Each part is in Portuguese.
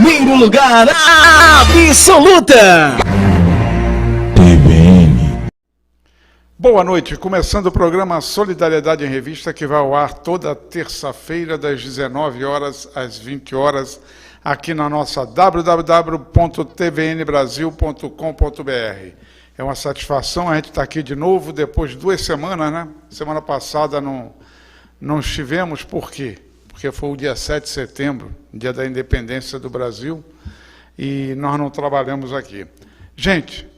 primeiro lugar absoluta. TVN. Boa noite, começando o programa Solidariedade em Revista, que vai ao ar toda terça-feira, das 19 horas às 20 horas, aqui na nossa www.tvnbrasil.com.br. É uma satisfação a gente estar aqui de novo, depois de 2 semanas, né? Semana passada não estivemos, por quê? Porque foi o dia 7 de setembro, dia da independência do Brasil, e nós não trabalhamos aqui. Gente,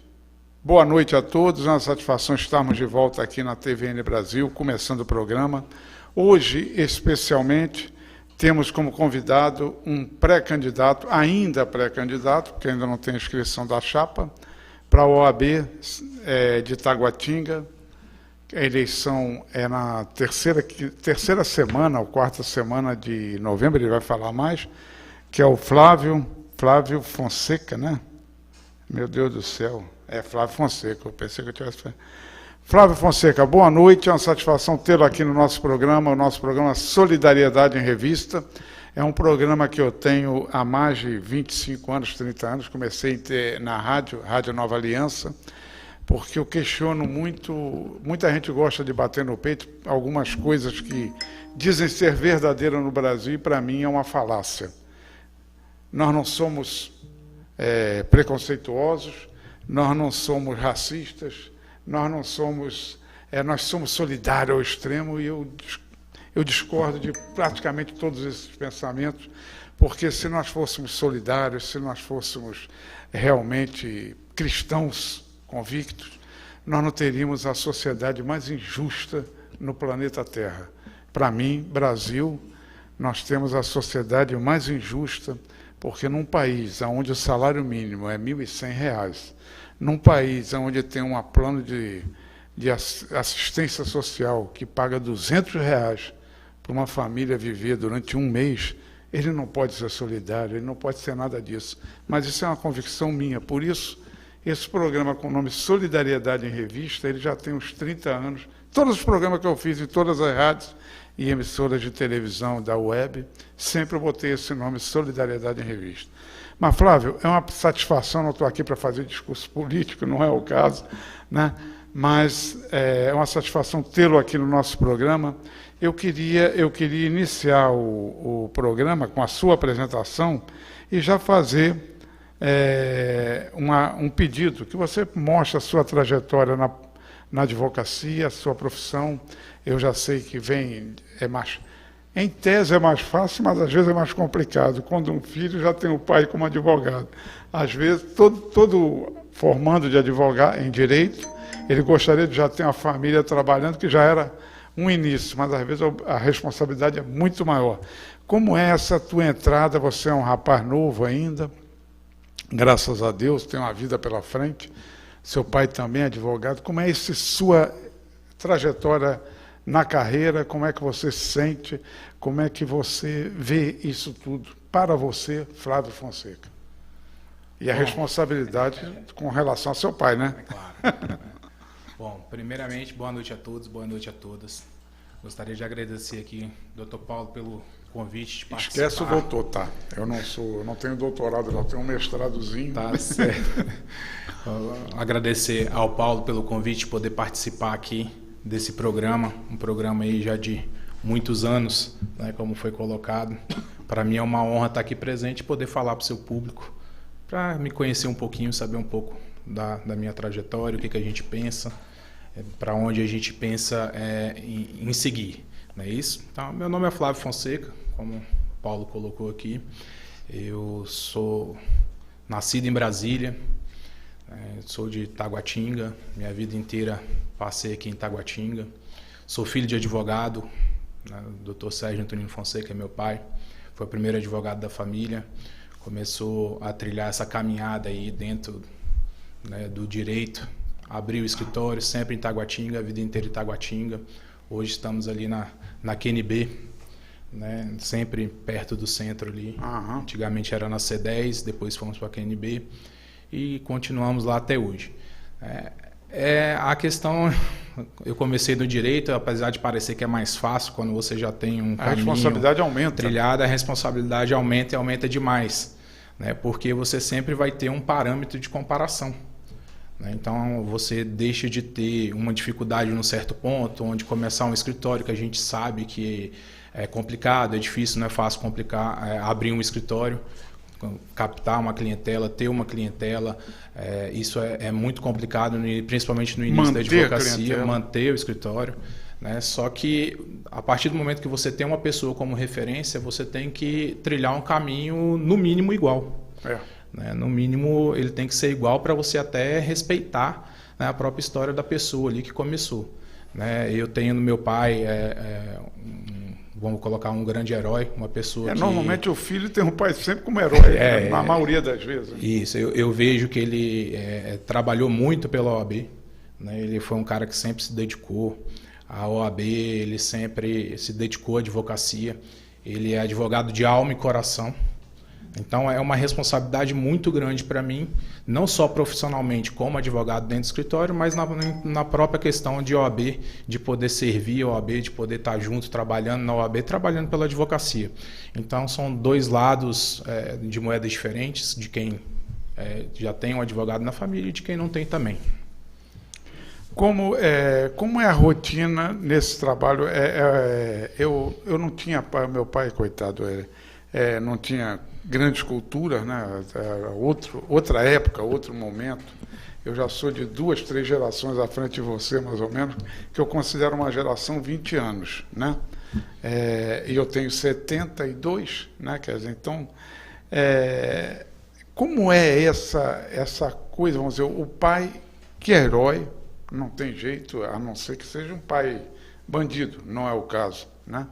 boa noite a todos, é uma satisfação estarmos de volta aqui na TVN Brasil, começando o programa. Hoje, especialmente, temos como convidado um pré-candidato, ainda pré-candidato, porque ainda não tem inscrição da chapa, para a OAB de Taguatinga. A eleição é na terceira semana, ou quarta semana de novembro, ele vai falar mais, que é o Flávio Fonseca, né? Meu Deus do céu, é Flávio Fonseca, eu pensei que eu tivesse... Flávio Fonseca, boa noite, é uma satisfação tê-lo aqui no nosso programa, o nosso programa Solidariedade em Revista. É um programa que eu tenho há mais de 25 anos, 30 anos, comecei na Rádio Nova Aliança, porque eu questiono muito, muita gente gosta de bater no peito algumas coisas que dizem ser verdadeiras no Brasil e para mim é uma falácia. Nós não somos preconceituosos, nós não somos racistas, nós somos solidários ao extremo e eu discordo de praticamente todos esses pensamentos, porque se nós fôssemos solidários, se nós fôssemos realmente cristãos convictos, nós não teríamos a sociedade mais injusta no planeta Terra. Para mim, Brasil, nós temos a sociedade mais injusta, porque num país onde o salário mínimo é R$ 1.100, num país onde tem um plano de assistência social que paga R$ 200 para uma família viver durante um mês, ele não pode ser solidário, ele não pode ser nada disso. Mas isso é uma convicção minha, por isso, esse programa com o nome Solidariedade em Revista, ele já tem uns 30 anos. Todos os programas que eu fiz em todas as rádios e emissoras de televisão da web, sempre eu botei esse nome Solidariedade em Revista. Mas, Flávio, é uma satisfação, não estou aqui para fazer discurso político, não é o caso, né? Mas é uma satisfação tê-lo aqui no nosso programa. Eu queria iniciar o programa com a sua apresentação e já fazer um pedido, que você mostre a sua trajetória na advocacia, a sua profissão. Eu já sei que em tese é mais fácil, mas às vezes é mais complicado. Quando um filho já tem o pai como advogado. Às vezes, todo formando de advogado em direito, ele gostaria de já ter uma família trabalhando, que já era um início, mas às vezes a responsabilidade é muito maior. Como é essa tua entrada? Você é um rapaz novo ainda, graças a Deus, tem uma vida pela frente, seu pai também é advogado. Como é essa sua trajetória na carreira? Como é que você se sente? Como é que você vê isso tudo para você, Flávio Fonseca? E a responsabilidade com relação ao seu pai, né? É claro. Bom, primeiramente, boa noite a todos, boa noite a todas. Gostaria de agradecer aqui, Dr. Paulo, pelo convite de participar. Esquece o doutor, tá? Eu não tenho doutorado, não tenho um mestradozinho. Tá certo. Agradecer ao Paulo pelo convite de poder participar aqui desse programa, um programa aí já de muitos anos, né, como foi colocado. Para mim é uma honra estar aqui presente e poder falar para o seu público, para me conhecer um pouquinho, saber um pouco da minha trajetória, o que a gente pensa, para onde a gente pensa em seguir, não é isso? Então, meu nome é Flávio Fonseca, como o Paulo colocou aqui. Eu sou nascido em Brasília, sou de Taguatinga, minha vida inteira passei aqui em Taguatinga. Sou filho de advogado, né? O Dr. Sérgio Antonino Fonseca é meu pai, foi o primeiro advogado da família. Começou a trilhar essa caminhada aí dentro, né, do direito, abriu o escritório sempre em Taguatinga, a vida inteira em Taguatinga. Hoje estamos ali na QNB, né, sempre perto do centro ali. Uhum. Antigamente era na C10, depois fomos para a QNB e continuamos lá até hoje. A questão, eu comecei no direito, apesar de parecer que é mais fácil quando você já tem um caminho responsabilidade aumenta. Trilhado, a responsabilidade aumenta e aumenta demais. né? Porque você sempre vai ter um parâmetro de comparação. Então, você deixa de ter uma dificuldade num certo ponto, onde começar um escritório que a gente sabe que é complicado, é difícil, não é fácil abrir um escritório, captar uma clientela, ter uma clientela, isso é muito complicado, principalmente no início da advocacia, manter o escritório. Né? Só que, a partir do momento que você tem uma pessoa como referência, você tem que trilhar um caminho, no mínimo, igual. Né? No mínimo, ele tem que ser igual para você até respeitar, né, a própria história da pessoa ali que começou. Né? Eu tenho no meu pai, vamos colocar um grande herói, uma pessoa que... Normalmente o filho tem um pai sempre como herói, na maioria das vezes. Isso, eu vejo que ele trabalhou muito pela OAB, né? Ele foi um cara que sempre se dedicou à OAB, ele sempre se dedicou à advocacia, ele é advogado de alma e coração. Então é uma responsabilidade muito grande para mim, não só profissionalmente como advogado dentro do escritório, mas na própria questão de OAB, de poder servir a OAB, de poder estar junto trabalhando na OAB, trabalhando pela advocacia. Então são dois lados de moedas diferentes, de quem já tem um advogado na família e de quem não tem também. Como é a rotina nesse trabalho? Eu não tinha pai, meu pai, coitado, não tinha grande cultura, né? Outra época, outro momento. Eu já sou de 2, 3 gerações à frente de você, mais ou menos, que eu considero uma geração 20 anos, né? E eu tenho 72, né? Quer dizer, então, como é essa coisa, vamos dizer, o pai que é herói, não tem jeito, a não ser que seja um pai bandido, não é o caso, né?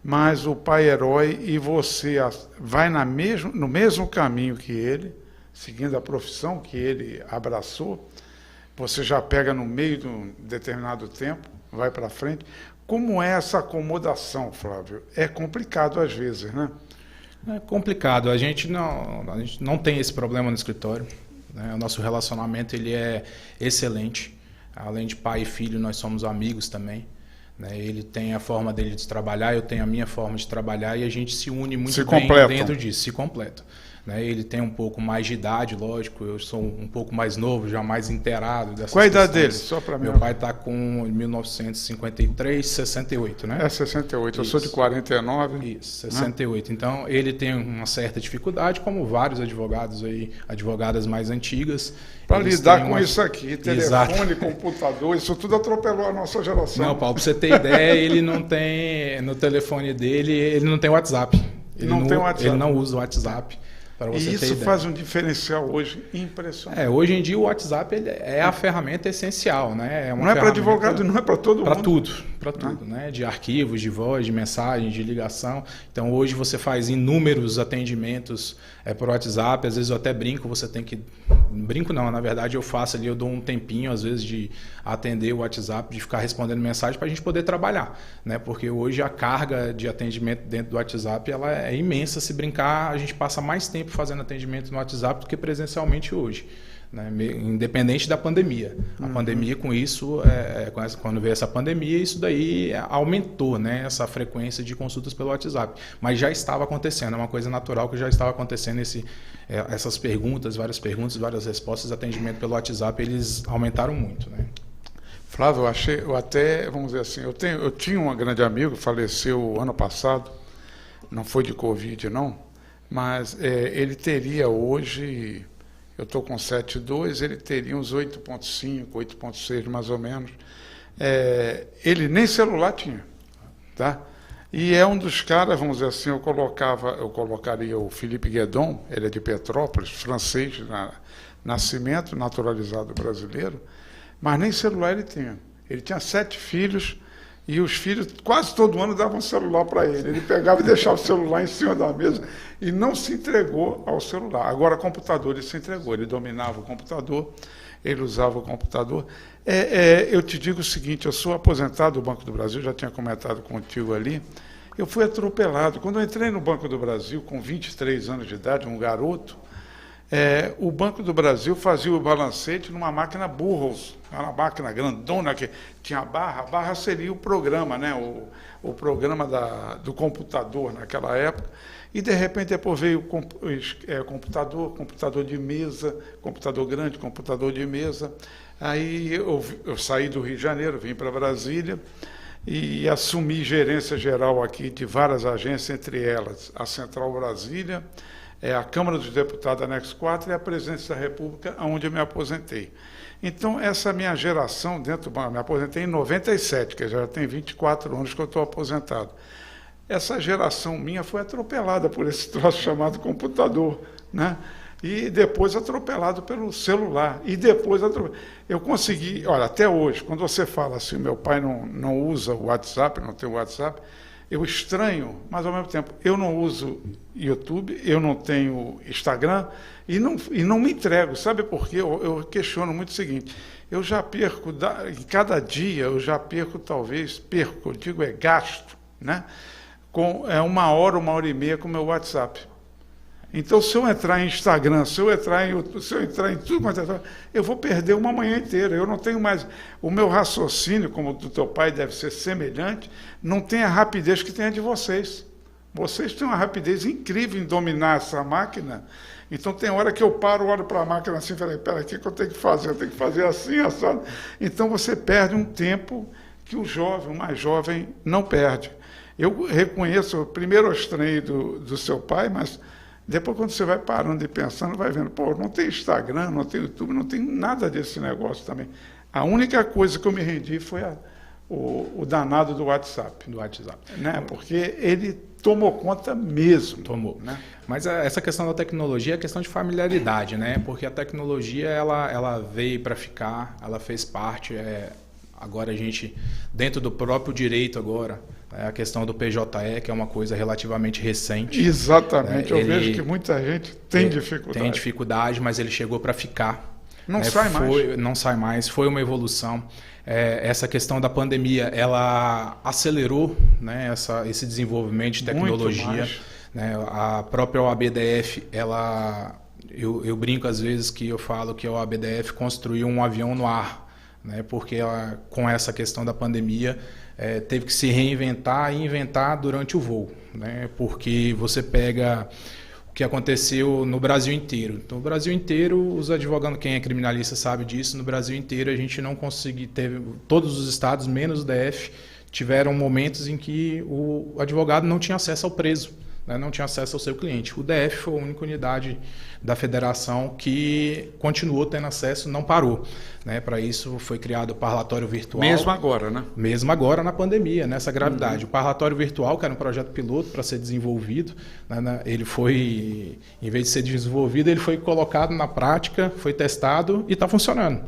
Mas o pai herói, e você vai no mesmo caminho que ele, seguindo a profissão que ele abraçou, você já pega no meio de um determinado tempo, vai para frente. Como é essa acomodação, Flávio? É complicado às vezes, né? É complicado, a gente não tem esse problema no escritório, né? O nosso relacionamento ele é excelente, além de pai e filho, nós somos amigos também. Ele tem a forma dele de trabalhar, eu tenho a minha forma de trabalhar e a gente se une muito bem dentro disso, se completa. Ele tem um pouco mais de idade, lógico, eu sou um pouco mais novo, já mais inteirado dessas Qual a idade questões. dele? Só para mim. Meu pai está com 1953, 68, né? 68, Isso. Eu sou de 49. Isso, 68. Né? Então, ele tem uma certa dificuldade, como vários advogados aí, advogadas mais antigas. Para lidar com isso aqui, telefone, Exato. Computador, isso tudo atropelou a nossa geração. Não, Paulo, para você ter ideia, ele não tem, no telefone dele, ele não tem WhatsApp. Ele não usa o WhatsApp. E isso faz um diferencial hoje impressionante. Hoje em dia o WhatsApp é a ferramenta essencial, né? Não é para advogado, não é para todo mundo. Para tudo, né? De arquivos, de voz, de mensagem, de ligação. Então hoje você faz inúmeros atendimentos por WhatsApp, às vezes eu até brinco, você tem que... Brinco não, na verdade eu faço ali, eu dou um tempinho às vezes de atender o WhatsApp, de ficar respondendo mensagem para a gente poder trabalhar, né? Porque hoje a carga de atendimento dentro do WhatsApp ela é imensa, se brincar a gente passa mais tempo fazendo atendimento no WhatsApp do que presencialmente hoje, né? Independente da pandemia. A pandemia com isso, quando veio essa pandemia, isso daí aumentou, né? Essa frequência de consultas pelo WhatsApp. Mas já estava acontecendo, é uma coisa natural que já estava acontecendo, essas perguntas, várias respostas, atendimento pelo WhatsApp, eles aumentaram muito, né? Flávio, eu até, vamos dizer assim, eu tinha um grande amigo, faleceu ano passado, não foi de Covid não, mas ele teria hoje, eu estou com 7,2, ele teria uns 8,5, 8,6 mais ou menos. Ele nem celular tinha, tá? E é um dos caras, vamos dizer assim, eu colocaria o Philippe Guédon, ele é de Petrópolis, francês, nascimento, naturalizado brasileiro, mas nem celular ele tinha. Ele tinha 7 filhos, e os filhos, quase todo ano, davam um celular para ele. Ele pegava e deixava o celular em cima da mesa e não se entregou ao celular. Agora, computador, ele se entregou. Ele dominava o computador, ele usava o computador. Eu te digo o seguinte, eu sou aposentado do Banco do Brasil, já tinha comentado contigo ali. Eu fui atropelado. Quando eu entrei no Banco do Brasil, com 23 anos de idade, um garoto, O Banco do Brasil fazia o balancete numa máquina Burroughs, uma máquina grandona que tinha a barra seria o programa, né? O programa do computador naquela época, e de repente depois veio computador de mesa, computador grande, computador de mesa. Aí eu saí do Rio de Janeiro, vim para Brasília e assumi gerência geral aqui de várias agências, entre elas a Central Brasília, a Câmara dos Deputados Anexo 4 e a Presidência da República, onde eu me aposentei. Então, essa minha geração, me aposentei em 97, que já tem 24 anos que eu estou aposentado. Essa geração minha foi atropelada por esse troço chamado computador, né? E depois atropelado pelo celular. E depois eu consegui, olha, até hoje, quando você fala assim, meu pai não usa o WhatsApp, não tem o WhatsApp, eu estranho, mas ao mesmo tempo, eu não uso YouTube, eu não tenho Instagram e não me entrego. Sabe por quê? Eu questiono muito o seguinte, eu já perco, em cada dia eu já perco, eu digo gasto, né? Com 1 hora e meia com o meu WhatsApp. Então, se eu entrar em Instagram, se eu entrar em YouTube, se eu entrar em tudo, eu vou perder uma manhã inteira. Eu não tenho mais... O meu raciocínio, como o do teu pai deve ser semelhante, não tem a rapidez que tem a de vocês. Vocês têm uma rapidez incrível em dominar essa máquina. Então, tem hora que eu paro, olho para a máquina assim e falo, espera aqui que eu tenho que fazer? Eu tenho que fazer assim, assado. Então, você perde um tempo que o mais jovem, não perde. Eu reconheço, primeiro eu estranhei do seu pai, mas... Depois, quando você vai parando e pensando, vai vendo, não tem Instagram, não tem YouTube, não tem nada desse negócio também. A única coisa que eu me rendi foi o danado do WhatsApp. Né? Porque ele tomou conta mesmo. Tomou. Né? Mas essa questão da tecnologia é questão de familiaridade, né? Porque a tecnologia ela veio para ficar, ela fez parte. Agora a gente, dentro do próprio direito agora, a questão do PJE, que é uma coisa relativamente recente. Exatamente, eu vejo que muita gente tem dificuldade. Tem dificuldade, mas ele chegou para ficar. Sai mais. Não sai mais, foi uma evolução. Essa questão da pandemia, ela acelerou, né, esse desenvolvimento de tecnologia. Né, a própria OABDF, eu brinco às vezes que eu falo que a OABDF construiu um avião no ar, né, porque com essa questão da pandemia, teve que se reinventar e inventar durante o voo, né? Porque você pega o que aconteceu no Brasil inteiro. Então, no Brasil inteiro, os advogados, quem é criminalista sabe disso, no Brasil inteiro a gente não conseguiu, todos os estados, menos o DF, tiveram momentos em que o advogado não tinha acesso ao preso, né? Não tinha acesso ao seu cliente. O DF foi a única unidade da federação que continuou tendo acesso, não parou. Né? Para isso foi criado o parlatório virtual. Mesmo agora, né? Mesmo agora na pandemia, nessa gravidade. O parlatório virtual, que era um projeto piloto para ser desenvolvido, né? Ele foi, em vez de ser desenvolvido, ele foi colocado na prática, foi testado e está funcionando.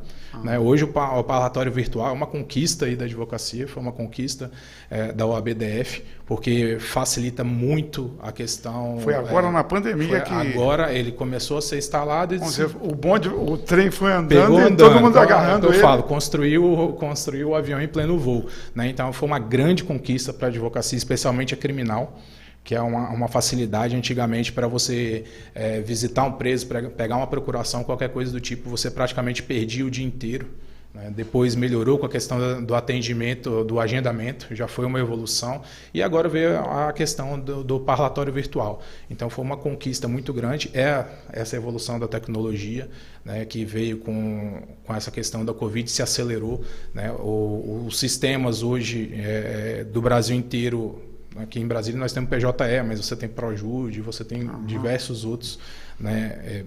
Né? Hoje o parlatório virtual é uma conquista aí da advocacia, foi uma conquista da OABDF, porque facilita muito a questão... Foi agora na pandemia que... Agora ele começou a ser instalado e... O trem foi andando e todo mundo agarrando ele. Eu falo, construiu o avião em pleno voo. Né? Então foi uma grande conquista para a advocacia, especialmente a criminal, que é uma facilidade antigamente para você visitar um preso, pegar uma procuração, qualquer coisa do tipo, você praticamente perdia o dia inteiro. Né? Depois melhorou com a questão do atendimento, do agendamento, já foi uma evolução. E agora veio a questão do parlatório virtual. Então foi uma conquista muito grande, essa evolução da tecnologia, né, que veio com essa questão da Covid, se acelerou. Né? Os sistemas hoje do Brasil inteiro... Aqui em Brasília nós temos PJE, mas você tem Projude, você tem diversos outros, né,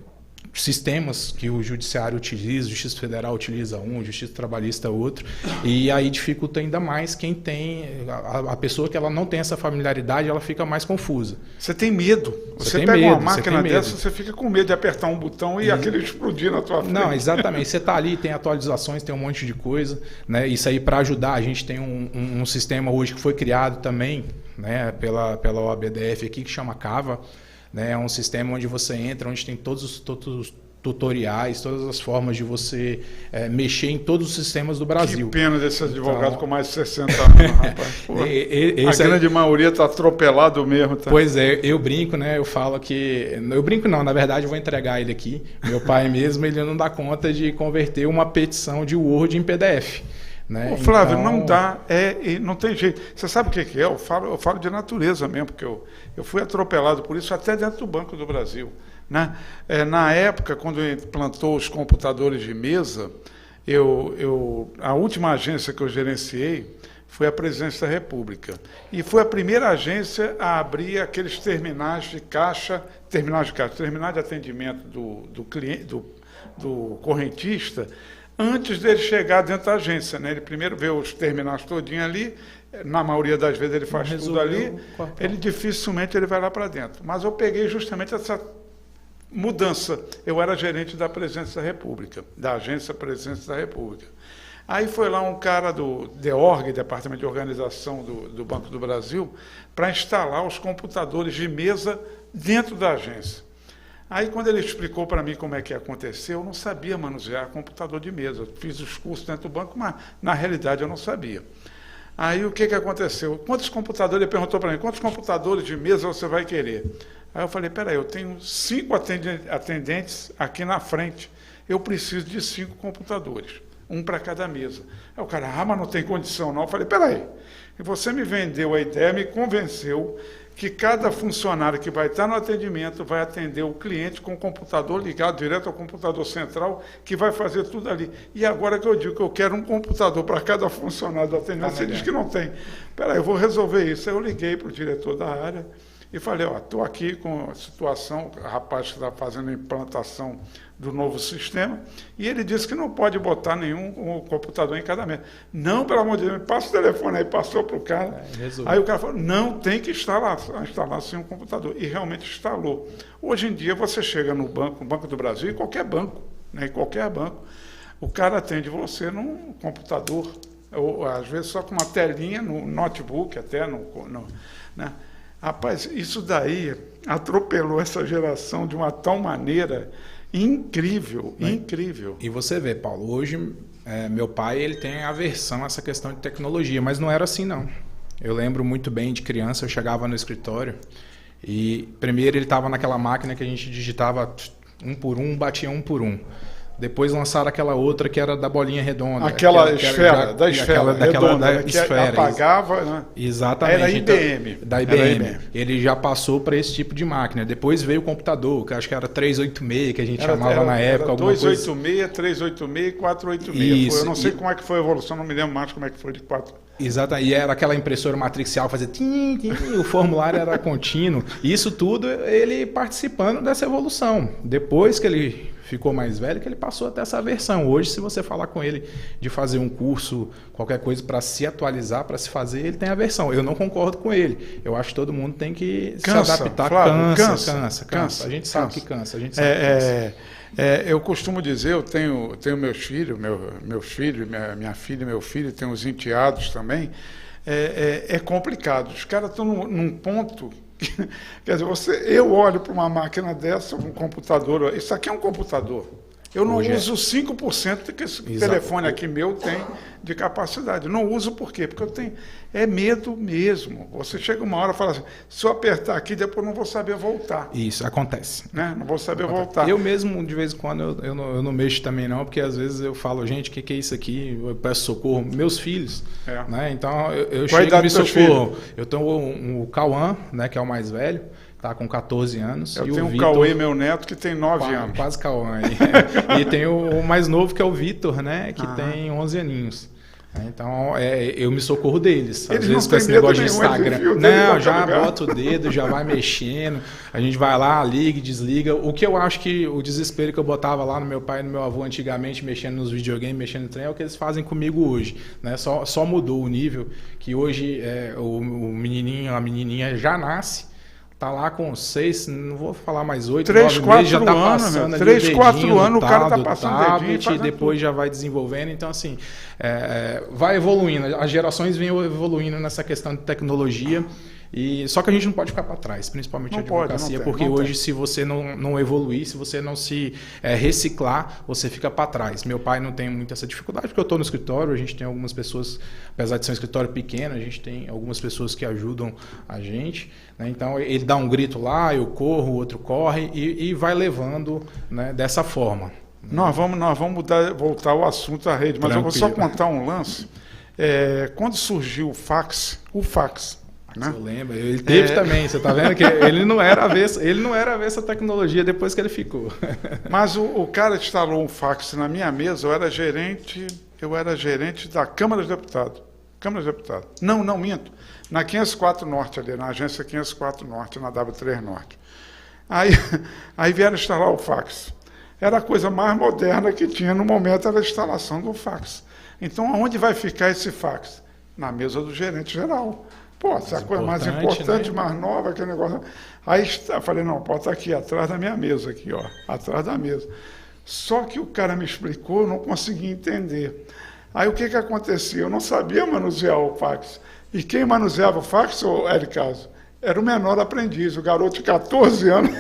sistemas que o Judiciário utiliza, Justiça Federal utiliza Justiça Trabalhista outro, e aí dificulta ainda mais quem tem, a pessoa que ela não tem essa familiaridade, ela fica mais confusa. Você tem medo. Você pega uma máquina dessa, você fica com medo de apertar um botão e aquele explodir na tua frente. Não, exatamente. Você está ali, tem atualizações, tem um monte de coisa, né? Isso aí para ajudar, a gente tem um sistema hoje que foi criado também, né, pela OABDF aqui, que chama CAVA, né, é um sistema onde você entra, onde tem todos tutoriais, todas as formas de você mexer em todos os sistemas do Brasil. Que pena desse advogado com mais de 60 anos, rapaz. Pô, a grande maioria está atropelado mesmo. Tá? Pois é, eu brinco, né? Eu falo que... Eu brinco não, na verdade eu vou entregar ele aqui. Meu pai mesmo, ele não dá conta de converter uma petição de Word em PDF. Né? Ô, Flávio, então... não dá, não tem jeito. Você sabe o que é? Eu falo de natureza mesmo, porque eu fui atropelado por isso até dentro do Banco do Brasil. Né? Na época, quando implantou os computadores de mesa, a última agência que eu gerenciei foi a Presidência da República. E foi a primeira agência a abrir aqueles terminais de terminais de atendimento do cliente, do correntista, antes dele chegar dentro da agência. Né? Ele primeiro vê os terminais todinho ali, na maioria das vezes ele faz tudo ali, ele dificilmente ele vai lá para dentro. Mas eu peguei justamente essa mudança. Eu era gerente da Presidência da República, da agência Presidência da República. Aí foi lá um cara do DEORG, Departamento de Organização do Banco do Brasil, para instalar os computadores de mesa dentro da agência. Aí, quando ele explicou para mim como é que ia acontecer, eu não sabia manusear computador de mesa. Eu fiz os cursos dentro do banco, mas, na realidade, eu não sabia. Aí, o que aconteceu? Quantos computadores, ele perguntou para mim, quantos computadores de mesa você vai querer? Aí eu falei, peraí, eu tenho 5 atendentes aqui na frente, eu preciso de 5 computadores, um para cada mesa. Aí o cara, mas não tem condição não. Eu falei, peraí, e você me vendeu a ideia, me convenceu que cada funcionário que vai estar no atendimento vai atender o cliente com o computador ligado direto ao computador central, que vai fazer tudo ali. E agora que eu digo que eu quero um computador para cada funcionário do atendimento, você diz que não tem. Espera aí, eu vou resolver isso. Aí eu liguei para o diretor da área e falei, estou aqui com a situação, o rapaz que está fazendo a implantação do novo sistema, e ele disse que não pode botar nenhum computador em cada mesa. Não, pelo amor de Deus, me passa o telefone aí, passou para o cara. Aí o cara falou, não, tem que instalar sim um computador. E realmente instalou. Hoje em dia você chega no Banco do Brasil, em qualquer banco, né, em qualquer banco, o cara atende você num computador, ou às vezes só com uma telinha, no notebook até, né? Rapaz, isso daí atropelou essa geração de uma tal maneira incrível, incrível. E você vê, Paulo, hoje meu pai ele tem aversão a essa questão de tecnologia, mas não era assim não. Eu lembro muito bem de criança, eu chegava no escritório e primeiro ele estava naquela máquina que a gente digitava um por um, batia um por um. Depois lançaram aquela outra que era da bolinha redonda. Aquela esfera, da esfera redonda, que esfera, apagava, né? Exatamente. Era IBM. Então, da IBM. Ele já passou para esse tipo de máquina. Depois veio o computador, que acho que era 386, que a gente chamava na época. Era 286, 386 e 486. Isso, eu não sei como é que foi a evolução, não me lembro mais como é que foi de 4. Exato, e era aquela impressora matricial, fazia tim, tim, o formulário era contínuo. Isso tudo ele participando dessa evolução. Depois que ele ficou mais velho, que ele passou até essa versão. Hoje, se você falar com ele de fazer um curso, qualquer coisa para se atualizar, para se fazer, ele tem a versão. Eu não concordo com ele. Eu acho que todo mundo tem que se adaptar. Flávio, cansa. A gente sabe que cansa. A gente sabe que cansa. Eu costumo dizer, eu tenho meus filhos, minha filha e meu filho, tenho os enteados também. É complicado. Os caras estão num ponto... Quer dizer, eu olho para uma máquina dessa, um computador, isso aqui é um computador. Eu não uso 5% que esse telefone aqui meu tem de capacidade. Não uso por quê? Porque eu tenho... É medo mesmo. Você chega uma hora e fala assim, se eu apertar aqui, depois eu não vou saber voltar. Isso, acontece. Né? Não vou saber voltar. Eu mesmo, de vez em quando, eu não mexo também não, porque às vezes eu falo, gente, o que é isso aqui? Eu peço socorro. Meus filhos. Né? Então, eu chego e me socorro. Eu tenho o Cauã, né, que é o mais velho. Tá com 14 anos. Eu tenho o Cauê, meu neto, que tem 9 anos. Quase Cauã aí. E tem o mais novo, que é o Vitor, né? Que tem 11 aninhos. Então, eu me socorro deles. Às vezes com esse negócio de Instagram. Não, já bota o dedo, já vai mexendo. A gente vai lá, liga e desliga. O que eu acho que o desespero que eu botava lá no meu pai e no meu avô antigamente, mexendo nos videogames, mexendo no trem, é o que eles fazem comigo hoje. Né? Só mudou o nível, que hoje o menininho, a menininha já nasce. Tá lá com 6, não vou falar mais 8, 3, 4 meses, já tá passando anos, 3, 4 anos, o cara tá passando tablet, e depois já vai desenvolvendo. Então, assim, vai evoluindo. As gerações vêm evoluindo nessa questão de tecnologia. Só que a gente não pode ficar para trás, principalmente a advocacia, porque hoje se você não evoluir, se você não se reciclar, você fica para trás. Meu pai não tem muita essa dificuldade, porque eu estou no escritório, a gente tem algumas pessoas, apesar de ser um escritório pequeno, a gente tem algumas pessoas que ajudam a gente, né? Então ele dá um grito lá, eu corro, o outro corre e vai levando, né, dessa forma. Nós vamos voltar ao assunto da rede, mas eu vou só contar um lance. Quando surgiu o fax, né? Eu lembro, ele teve também, você está vendo que ele não era avesso à tecnologia depois que ele ficou. Mas o cara instalou um fax na minha mesa, eu era gerente da Câmara dos Deputados. Não, minto. Na 504 Norte ali, na agência 504 Norte, na W3 Norte. Aí vieram instalar o fax. Era a coisa mais moderna que tinha no momento, era a instalação do fax. Então, aonde vai ficar esse fax? Na mesa do gerente geral. Pô, essa é a coisa mais importante, né? Mais nova, aquele negócio. Aí eu falei, não, pode estar aqui, atrás da minha mesa, aqui, ó, atrás da mesa. Só que o cara me explicou, eu não consegui entender. Aí o que acontecia? Eu não sabia manusear o fax. E quem manuseava o fax, Hélio Caso, era o menor aprendiz, o garoto de 14 anos.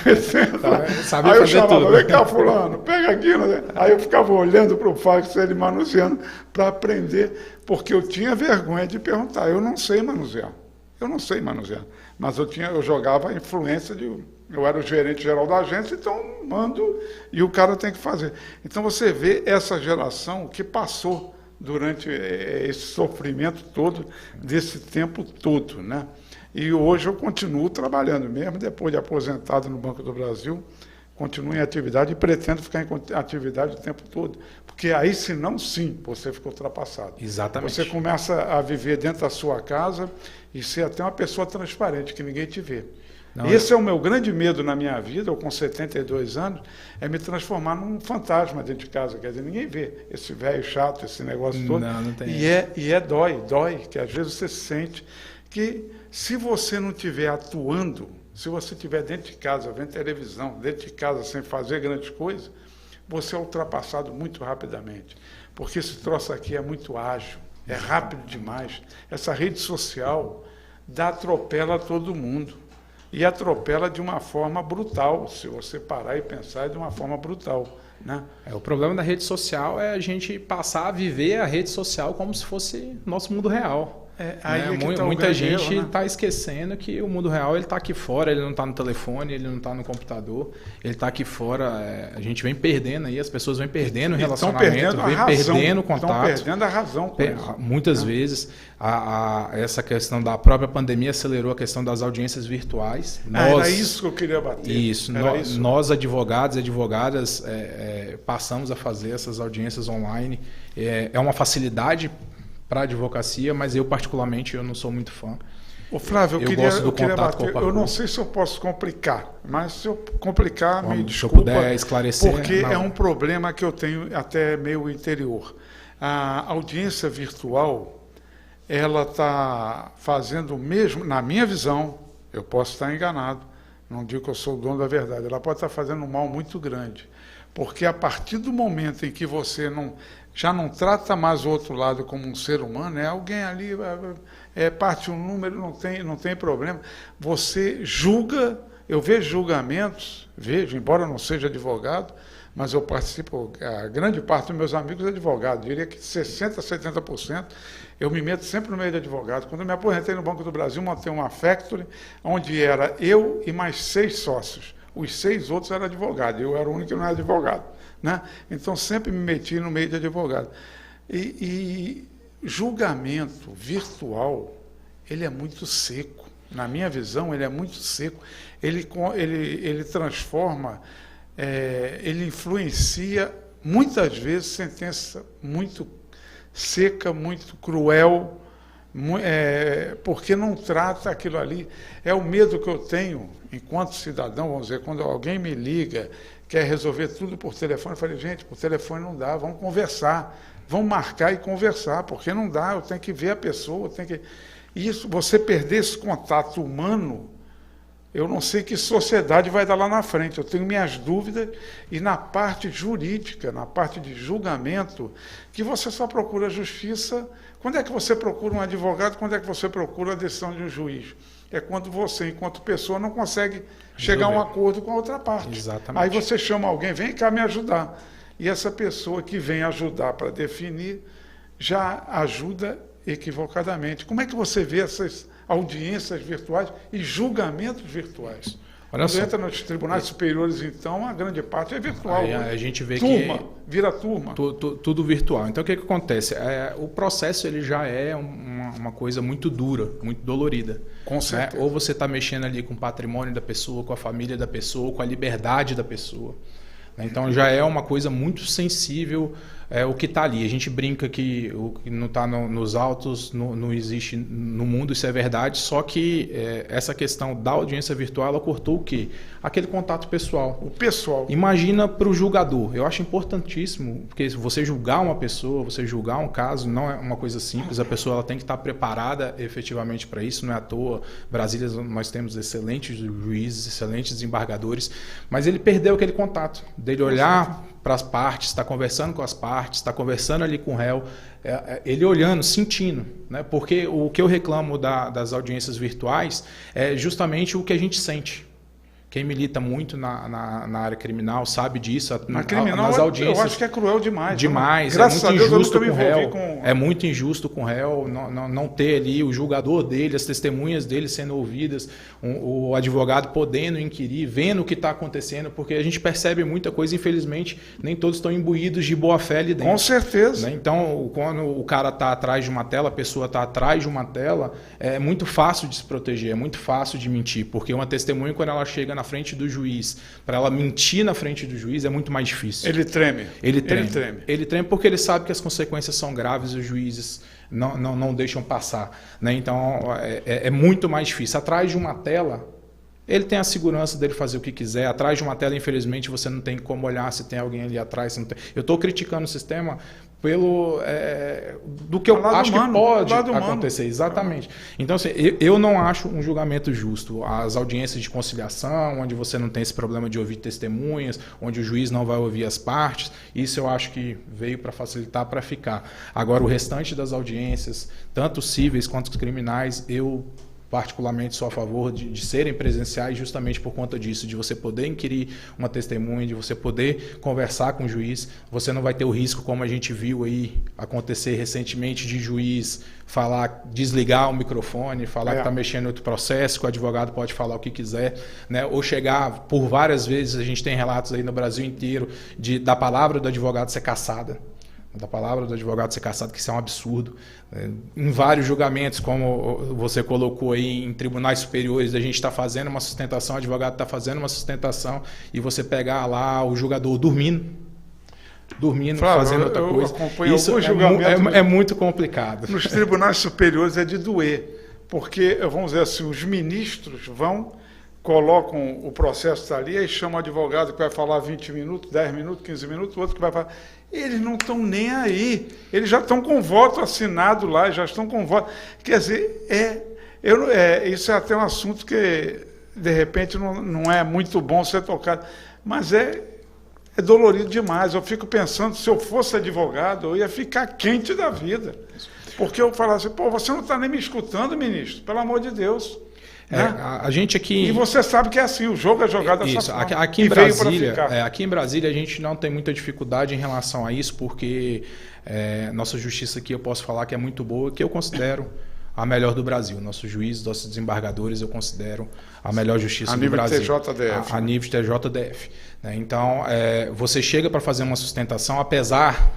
Aí eu chamava, vem cá, fulano, pega aqui. Aí eu ficava olhando para o fax, ele manuseando, para aprender, porque eu tinha vergonha de perguntar. Eu não sei manusear. Mas eu jogava a influência eu era o gerente geral da agência, então mando e o cara tem que fazer. Então você vê essa geração que passou durante esse sofrimento todo, desse tempo todo, né? E hoje eu continuo trabalhando, mesmo depois de aposentado no Banco do Brasil, continuo em atividade e pretendo ficar em atividade o tempo todo. Porque aí, senão, sim, você fica ultrapassado. Exatamente. Você começa a viver dentro da sua casa e ser até uma pessoa transparente, que ninguém te vê. Esse é o meu grande medo na minha vida, eu com 72 anos, é me transformar num fantasma dentro de casa. Quer dizer, ninguém vê esse velho chato, esse negócio todo. Não tem. Dói, que às vezes você sente que se você não estiver atuando, se você estiver dentro de casa, vendo televisão, dentro de casa sem fazer grandes coisas, você é ultrapassado muito rapidamente. Porque esse troço aqui é muito ágil, é rápido demais. Essa rede social atropela todo mundo. E atropela de uma forma brutal, se você parar e pensar, é de uma forma brutal, né? O problema da rede social é a gente passar a viver a rede social como se fosse nosso mundo real. Muita gente está esquecendo que o mundo real ele está aqui fora, ele não está no telefone, ele não está no computador, ele está aqui fora. A gente vem perdendo aí, as pessoas vêm perdendo o relacionamento, perdendo o contato. Estão perdendo a razão. Muitas vezes essa questão da própria pandemia acelerou a questão das audiências virtuais. Era isso que eu queria bater. Nós advogados e advogadas passamos a fazer essas audiências online. É uma facilidade para a advocacia, mas eu particularmente eu não sou muito fã. Ô Flávio, eu gosto do queria contato bater. com o Eu não sei se eu posso complicar, mas se eu complicar, me desculpa. Se eu puder esclarecer. Porque é um problema que eu tenho até meio interior. A audiência virtual, ela está fazendo o mesmo, na minha visão, eu posso estar enganado, não digo que eu sou o dono da verdade, ela pode estar fazendo um mal muito grande. Porque a partir do momento em que você já não trata mais o outro lado como um ser humano, é alguém ali, parte um número, não tem problema. Você julga, eu vejo julgamentos, embora eu não seja advogado, mas eu participo, a grande parte dos meus amigos é advogado, diria que 60%, 70%, eu me meto sempre no meio de advogado. Quando eu me aposentei no Banco do Brasil, montei uma factory, onde era eu e mais 6 sócios. Os 6 outros eram advogados, eu era o único que não era advogado, né? Então, sempre me meti no meio de advogado. E julgamento virtual, ele é muito seco. Na minha visão, ele é muito seco. Ele transforma, ele influencia, muitas vezes, sentença muito seca, muito cruel, porque não trata aquilo ali. É o medo que eu tenho, enquanto cidadão, vamos dizer, quando alguém me liga, quer resolver tudo por telefone, eu falei, gente, por telefone não dá, vamos conversar, vamos marcar e conversar, porque não dá, eu tenho que ver a pessoa, Isso, você perder esse contato humano, eu não sei que sociedade vai dar lá na frente. Eu tenho minhas dúvidas, e na parte jurídica, na parte de julgamento, que você só procura justiça. Quando é que você procura um advogado? Quando é que você procura a decisão de um juiz? É quando você, enquanto pessoa, não consegue chegar a um acordo com a outra parte. Exatamente. Aí você chama alguém, vem cá me ajudar. E essa pessoa que vem ajudar para definir, já ajuda equivocadamente. Como é que você vê essas audiências virtuais e julgamentos virtuais? Olha Quando só. entra nos tribunais superiores, então, a grande parte é virtual. Aí a gente vê turma, que vira turma. Tudo virtual. Então, o que acontece? O processo ele já é uma coisa muito dura, muito dolorida. Com certeza. Ou você está mexendo ali com o patrimônio da pessoa, com a família da pessoa, com a liberdade da pessoa. Então, já é uma coisa muito sensível o que está ali. A gente brinca que o que não está nos autos não existe no mundo, isso é verdade, só que essa questão da audiência virtual, ela cortou o quê? Aquele contato pessoal. O pessoal. Imagina para o julgador. Eu acho importantíssimo, porque você julgar uma pessoa, você julgar um caso, não é uma coisa simples. A pessoa ela tem que estar preparada efetivamente para isso, não é à toa. Brasília, nós temos excelentes juízes, excelentes desembargadores, mas ele perdeu aquele contato, dele olhar para as partes, está conversando com as partes, está conversando ali com o réu, ele olhando, sentindo, né? Porque o que eu reclamo das audiências virtuais é justamente o que a gente sente. Quem milita muito na área criminal sabe disso. Na criminal, nas audiências, eu acho que é cruel demais. Demais. Graças é muito a Deus, injusto eu nunca com o me envolvi réu. com... É muito injusto com o réu não ter ali o julgador dele, as testemunhas dele sendo ouvidas, o advogado podendo inquirir, vendo o que está acontecendo, porque a gente percebe muita coisa, infelizmente, nem todos estão imbuídos de boa fé ali dentro. Com certeza. Né? Então, quando o cara está atrás de uma tela, a pessoa está atrás de uma tela, é muito fácil de se proteger, é muito fácil de mentir, porque uma testemunha, quando ela chega na frente do juiz, para ela mentir na frente do juiz é muito mais difícil. Ele treme. Ele treme porque ele sabe que as consequências são graves e os juízes não deixam passar. Né? Então, é muito mais difícil. Atrás de uma tela, ele tem a segurança dele fazer o que quiser. Atrás de uma tela, infelizmente, você não tem como olhar se tem alguém ali atrás. Não tem. Eu estou criticando o sistema do que eu acho que pode acontecer. Exatamente. Então, assim, eu não acho um julgamento justo. As audiências de conciliação, onde você não tem esse problema de ouvir testemunhas, onde o juiz não vai ouvir as partes, isso eu acho que veio para facilitar, para ficar. Agora, o restante das audiências, tanto cíveis quanto criminais, eu particularmente sou a favor de serem presenciais justamente por conta disso, de você poder inquirir uma testemunha, de você poder conversar com o juiz. Você não vai ter o risco, como a gente viu aí acontecer recentemente, de juiz falar, desligar o microfone, falar que está mexendo em outro processo, que o advogado pode falar o que quiser, né? Ou chegar por várias vezes, a gente tem relatos aí no Brasil inteiro, da palavra do advogado ser cassada. Da palavra do advogado ser cassado, que isso é um absurdo. Em vários julgamentos, como você colocou aí em tribunais superiores, a gente está fazendo uma sustentação, o advogado está fazendo uma sustentação, e você pegar lá o julgador dormindo, fazendo outra coisa. Isso é muito complicado. Nos tribunais superiores é de doer, porque, vamos dizer assim, os ministros colocam o processo ali, aí chama o advogado que vai falar 20 minutos, 10 minutos, 15 minutos, o outro que vai falar... Eles não estão nem aí. Eles já estão com voto assinado lá, já estão com voto... Quer dizer, isso é até um assunto que, de repente, não é muito bom ser tocado, mas é dolorido demais. Eu fico pensando, se eu fosse advogado, eu ia ficar quente da vida. Porque eu falava assim, você não está nem me escutando, ministro, pelo amor de Deus. Né? A gente aqui... E você sabe que é assim, o jogo é jogado dessa forma. Aqui em Brasília a gente não tem muita dificuldade em relação a isso, porque nossa justiça aqui eu posso falar que é muito boa, que eu considero a melhor do Brasil. Nossos juízes, nossos desembargadores, eu considero a melhor justiça do Brasil. A nível de TJDF. Então, você chega para fazer uma sustentação, apesar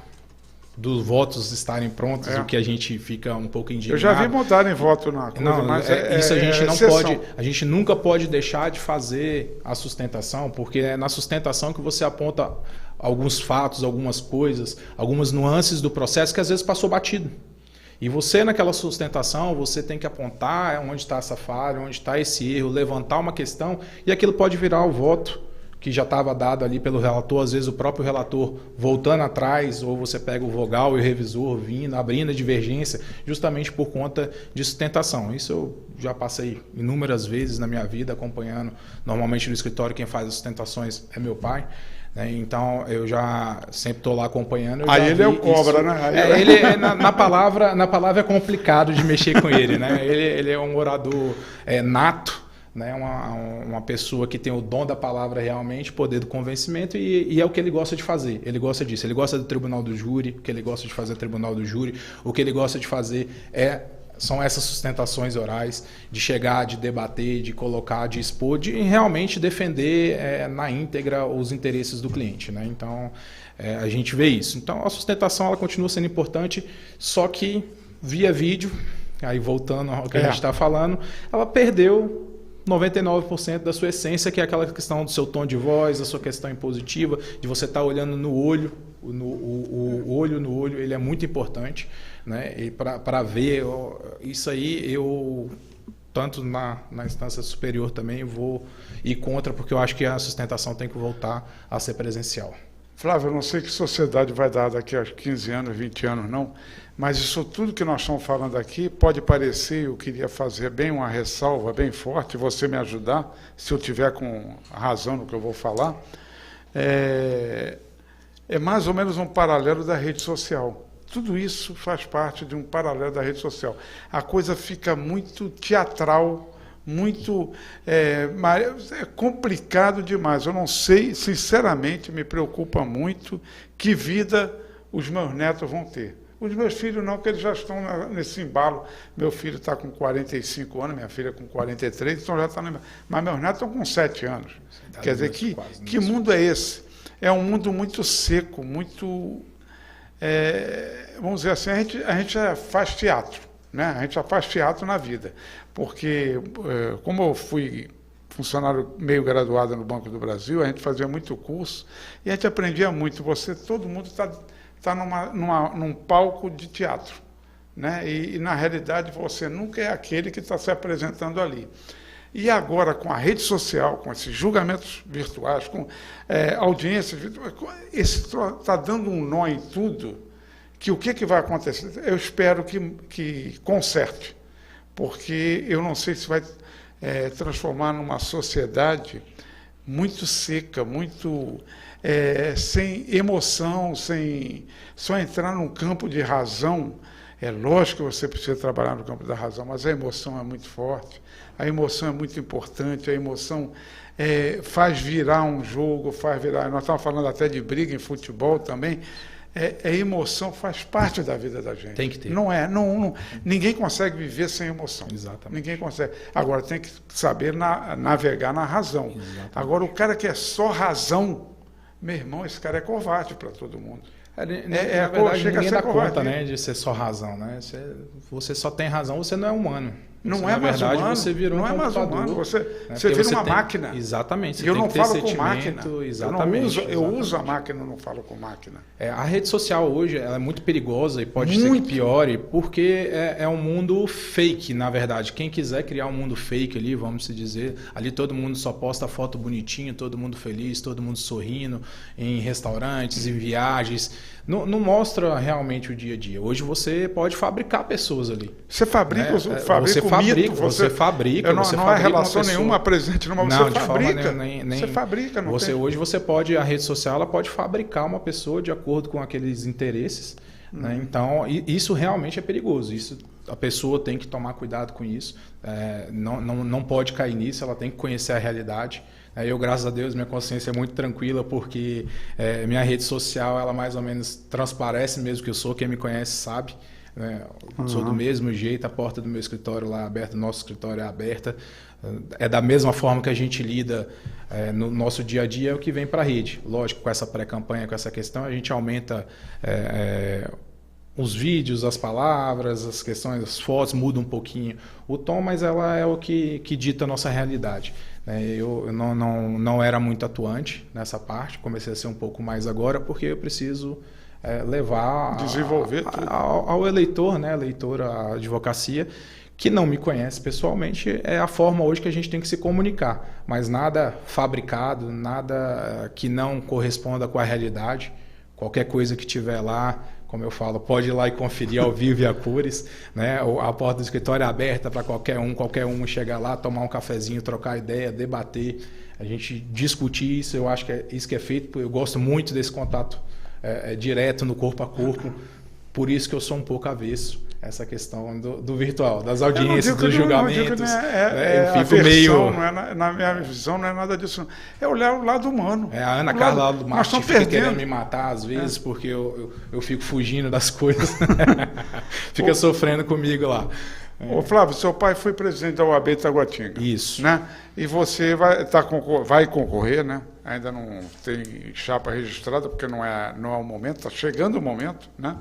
dos votos estarem prontos, o que a gente fica um pouco indignado. Eu já vi mudarem voto na coisa, mas isso a gente não pode, a gente nunca pode deixar de fazer a sustentação, porque é na sustentação que você aponta alguns fatos, algumas coisas, algumas nuances do processo que às vezes passou batido. E você, naquela sustentação, você tem que apontar onde está essa falha, onde está esse erro, levantar uma questão, e aquilo pode virar o voto que já estava dado ali pelo relator, às vezes o próprio relator voltando atrás, ou você pega o vogal e o revisor vindo, abrindo a divergência, justamente por conta de sustentação. Isso eu já passei inúmeras vezes na minha vida acompanhando. Normalmente no escritório quem faz as sustentações é meu pai, né? Então eu já sempre estou lá acompanhando. Aí ele é o cobra, isso, né? Ele na palavra é complicado de mexer com ele, né? Ele é um orador nato, né? Uma pessoa que tem o dom da palavra realmente, poder do convencimento, e é o que ele gosta de fazer. Ele gosta disso. Ele gosta do tribunal do júri, o que ele gosta de fazer é o tribunal do júri, o que ele gosta de fazer são essas sustentações orais, de chegar, de debater, de colocar, de expor, de realmente defender na íntegra os interesses do cliente, né? Então, a gente vê isso. Então, a sustentação ela continua sendo importante, só que via vídeo, aí voltando ao que a gente está falando, ela perdeu 99% da sua essência, que é aquela questão do seu tom de voz, a sua questão impositiva, de você estar olhando no olho, o olho no olho, ele é muito importante, né? E para ver isso aí, eu tanto na instância superior também vou ir contra, porque eu acho que a sustentação tem que voltar a ser presencial. Flávio, eu não sei que sociedade vai dar daqui a 15 anos, 20 anos, não, mas isso tudo que nós estamos falando aqui pode parecer, eu queria fazer bem uma ressalva bem forte, você me ajudar, se eu tiver com razão no que eu vou falar, é mais ou menos um paralelo da rede social. Tudo isso faz parte de um paralelo da rede social. A coisa fica muito teatral, muito é complicado demais. Eu não sei, sinceramente, me preocupa muito que vida os meus netos vão ter. Os meus filhos não, porque eles já estão nesse embalo. Meu filho está com 45 anos, minha filha com 43, então já está no... Mas meus netos estão com 7 anos. Quer dizer, que mundo é esse? É um mundo muito seco, muito... vamos dizer assim, a gente já faz teatro, né? A gente já faz teatro na vida. Porque, como eu fui funcionário meio graduado no Banco do Brasil, a gente fazia muito curso e a gente aprendia muito. Todo mundo está num palco de teatro, né? E, na realidade, você nunca é aquele que está se apresentando ali. E agora, com a rede social, com esses julgamentos virtuais, com audiências virtuais, está dando um nó em tudo, que o que vai acontecer? Eu espero que conserte, porque eu não sei se vai transformar numa sociedade muito seca, muito sem emoção, só entrar num campo de razão. É lógico que você precisa trabalhar no campo da razão, mas a emoção é muito forte, a emoção é muito importante, a emoção faz virar um jogo, nós estávamos falando até de briga em futebol também, a emoção faz parte da vida da gente. Tem que ter. Ninguém consegue viver sem emoção. Exatamente. Ninguém consegue. Agora, tem que saber navegar na razão. Exatamente. Agora, o cara que é só razão, meu irmão, esse cara é covarde para todo mundo. Na verdade, ninguém dá conta, né, de ser só razão, né? Você só tem razão, você não é humano. Não é mais humano. Você virou um computador. Você vira uma máquina. Exatamente. Eu não falo com máquina. Exatamente. Eu uso a máquina, não falo com máquina. A rede social hoje ela é muito perigosa e pode ser que piore, porque é um mundo fake, na verdade. Quem quiser criar um mundo fake ali, vamos se dizer, ali todo mundo só posta foto bonitinha, todo mundo feliz, todo mundo sorrindo, em restaurantes, em viagens. Não mostra realmente o dia a dia. Hoje você pode fabricar pessoas ali. Você fabrica, Você fabrica. Não há relação nenhuma presente numa pessoa. Você fabrica. Você fabrica. Hoje você pode, a rede social ela pode fabricar uma pessoa de acordo com aqueles interesses. Né? Então, isso realmente é perigoso. A pessoa tem que tomar cuidado com isso. Não pode cair nisso, ela tem que conhecer a realidade. Eu, graças a Deus, minha consciência é muito tranquila, porque minha rede social, ela mais ou menos transparece mesmo que eu sou. Quem me conhece sabe. Sou do mesmo jeito, a porta do meu escritório lá é aberta, nosso escritório é aberta. É da mesma forma que a gente lida no nosso dia a dia, é o que vem para a rede. Lógico, com essa pré-campanha, com essa questão, a gente aumenta os vídeos, as palavras, as questões, as fotos, muda um pouquinho o tom, mas ela é o que dita a nossa realidade. Eu não era muito atuante nessa parte, comecei a ser um pouco mais agora, porque eu preciso levar desenvolver ao eleitor, né, a advocacia, que não me conhece pessoalmente, é a forma hoje que a gente tem que se comunicar, mas nada fabricado, nada que não corresponda com a realidade. Qualquer coisa que tiver lá, como eu falo, pode ir lá e conferir ao vivo e a cores, né? A porta do escritório é aberta para qualquer um chegar lá, tomar um cafezinho, trocar ideia, debater, a gente discutir isso. Eu acho que é isso que é feito. Eu gosto muito desse contato direto, no corpo a corpo, por isso que eu sou um pouco avesso essa questão do virtual, das audiências, dos julgamentos. Eu fico meio... Na minha visão não é nada disso. É olhar o lado humano. A Ana Carla lá do marketing fica querendo me matar às vezes, porque eu fico fugindo das coisas. Fica sofrendo comigo lá. Ô Flávio, seu pai foi presidente da OAB Itaguatinga. Isso. Né? E você vai concorrer, né? Ainda não tem chapa registrada, porque não é o momento, está chegando o momento, né?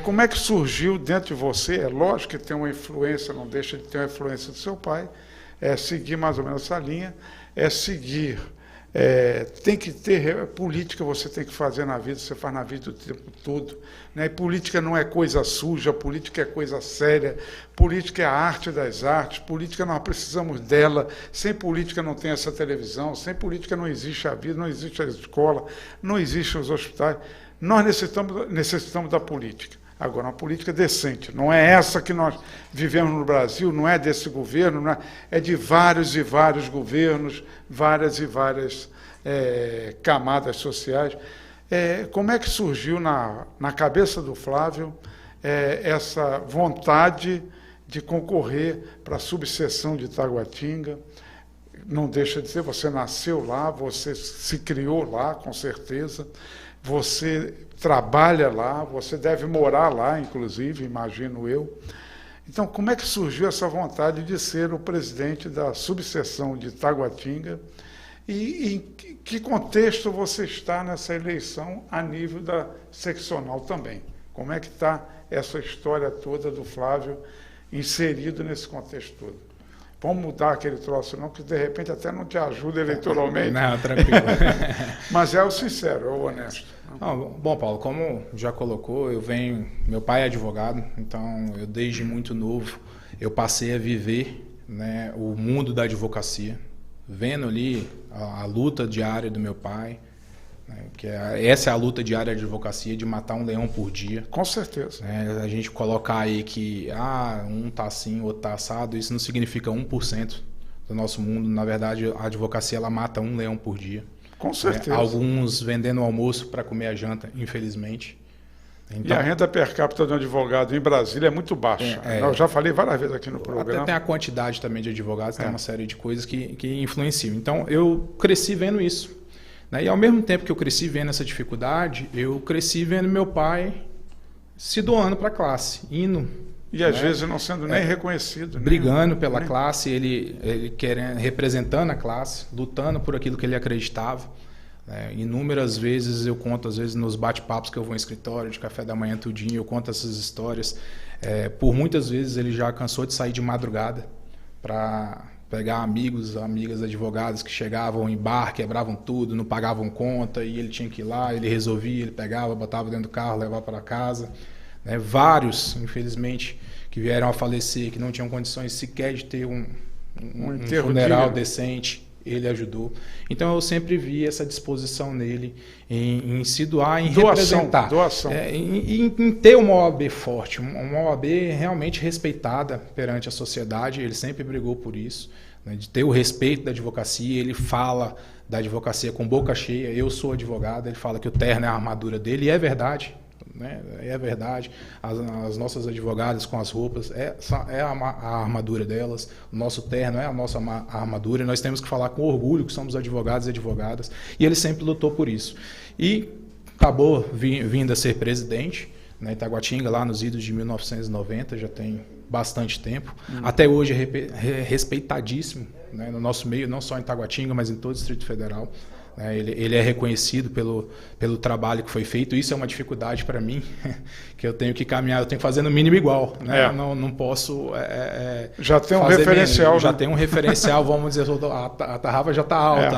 Como é que surgiu dentro de você? É lógico que tem uma influência, não deixa de ter uma influência do seu pai, seguir mais ou menos essa linha, seguir, tem que ter política, você tem que fazer na vida, você faz na vida o tempo todo, né? E política não é coisa suja, política é coisa séria, política é a arte das artes, política nós precisamos dela, sem política não tem essa televisão, sem política não existe a vida, não existe a escola, não existem os hospitais. Nós necessitamos da política. Agora, uma política decente. Não é essa que nós vivemos no Brasil, não é desse governo, é de vários e vários governos, várias e várias camadas sociais. Como é que surgiu na cabeça do Flávio essa vontade de concorrer para a subseção de Itaguatinga? Não deixa de ser, você nasceu lá, você se criou lá, com certeza. Você trabalha lá, você deve morar lá, inclusive, imagino eu. Então, como é que surgiu essa vontade de ser o presidente da subseção de Itaguatinga? E em que contexto você está nessa eleição a nível da seccional também? Como é que está essa história toda do Flávio inserido nesse contexto todo? Vamos mudar aquele troço não, que de repente até não te ajuda eleitoralmente. Não, tranquilo. Mas é o sincero, é o honesto. Não, bom, Paulo, como já colocou, meu pai é advogado, então eu desde muito novo eu passei a viver, né, o mundo da advocacia, vendo ali a luta diária do meu pai, que essa é a luta diária da advocacia, de matar um leão por dia. Com certeza. A gente colocar aí que um tá assim, outro tá assado, isso não significa 1% do nosso mundo. Na verdade, a advocacia ela mata um leão por dia. Com certeza. Alguns vendendo o almoço para comer a janta, infelizmente. Então, e a renda per capita de um advogado em Brasília é muito baixa. Eu já falei várias vezes aqui no programa. Até tem a quantidade também de advogados, tem uma série de coisas que influenciam. Então, eu cresci vendo isso. E ao mesmo tempo que eu cresci vendo essa dificuldade, eu cresci vendo meu pai se doando para a classe, indo. E às vezes não sendo nem reconhecido. Brigando pela classe, ele representando a classe, lutando por aquilo que ele acreditava. Inúmeras vezes eu conto, às vezes nos bate-papos que eu vou em escritório, de café da manhã tudinho, eu conto essas histórias. Por muitas vezes ele já cansou de sair de madrugada para pegar amigas advogados que chegavam em bar, quebravam tudo, não pagavam conta, e ele tinha que ir lá, ele resolvia, ele pegava, botava dentro do carro, levava para casa. Vários, infelizmente, que vieram a falecer, que não tinham condições sequer de ter um funeral decente, ele ajudou. Então eu sempre vi essa disposição nele em se doar, em representar. Doação. Em ter uma OAB forte, uma OAB realmente respeitada perante a sociedade. Ele sempre brigou por isso, de ter o respeito da advocacia. Ele fala da advocacia com boca cheia. Eu sou advogado. Ele fala que o terno é a armadura dele, e é verdade. É verdade. As nossas advogadas com as roupas é a armadura delas, o nosso terno é a nossa armadura, e nós temos que falar com orgulho que somos advogados e advogadas, e ele sempre lutou por isso. E acabou vindo a ser presidente, Itaguatinga, lá nos idos de 1990, já tem bastante tempo. Até hoje é respeitadíssimo, no nosso meio, não só em Itaguatinga, mas em todo o Distrito Federal. Ele é reconhecido pelo trabalho que foi feito. Isso é uma dificuldade para mim, que eu tenho que caminhar, eu tenho que fazer no mínimo igual. Não posso já tem um referencial. Já tem um referencial, vamos dizer, a tarrafa já está alta,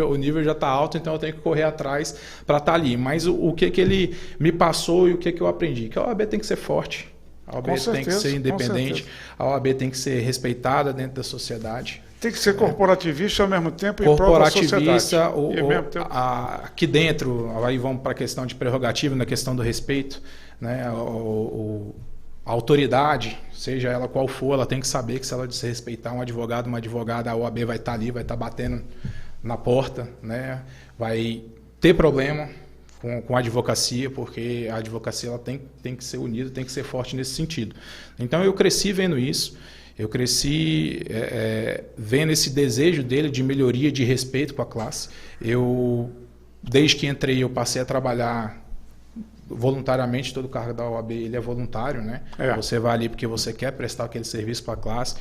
o nível já está alto, então eu tenho que correr atrás para estar ali. Mas o que ele me passou e o que eu aprendi? Que a OAB tem que ser forte. A OAB tem que ser independente, a OAB tem que ser respeitada dentro da sociedade. Tem que ser corporativista ao mesmo tempo em prol da sociedade. Aqui dentro, aí vamos para a questão de prerrogativa, na questão do respeito, né? A autoridade, seja ela qual for, ela tem que saber que se ela desrespeitar um advogado, uma advogada, a OAB vai estar ali, vai estar batendo na porta, né? Vai ter problema com a advocacia, porque a advocacia ela tem que ser unida, tem que ser forte nesse sentido. Então eu cresci vendo isso, eu cresci vendo esse desejo dele de melhoria, de respeito com a classe. Desde que entrei, eu passei a trabalhar voluntariamente. Todo cargo da OAB ele é voluntário, né? Você vai ali porque você quer prestar aquele serviço para a classe.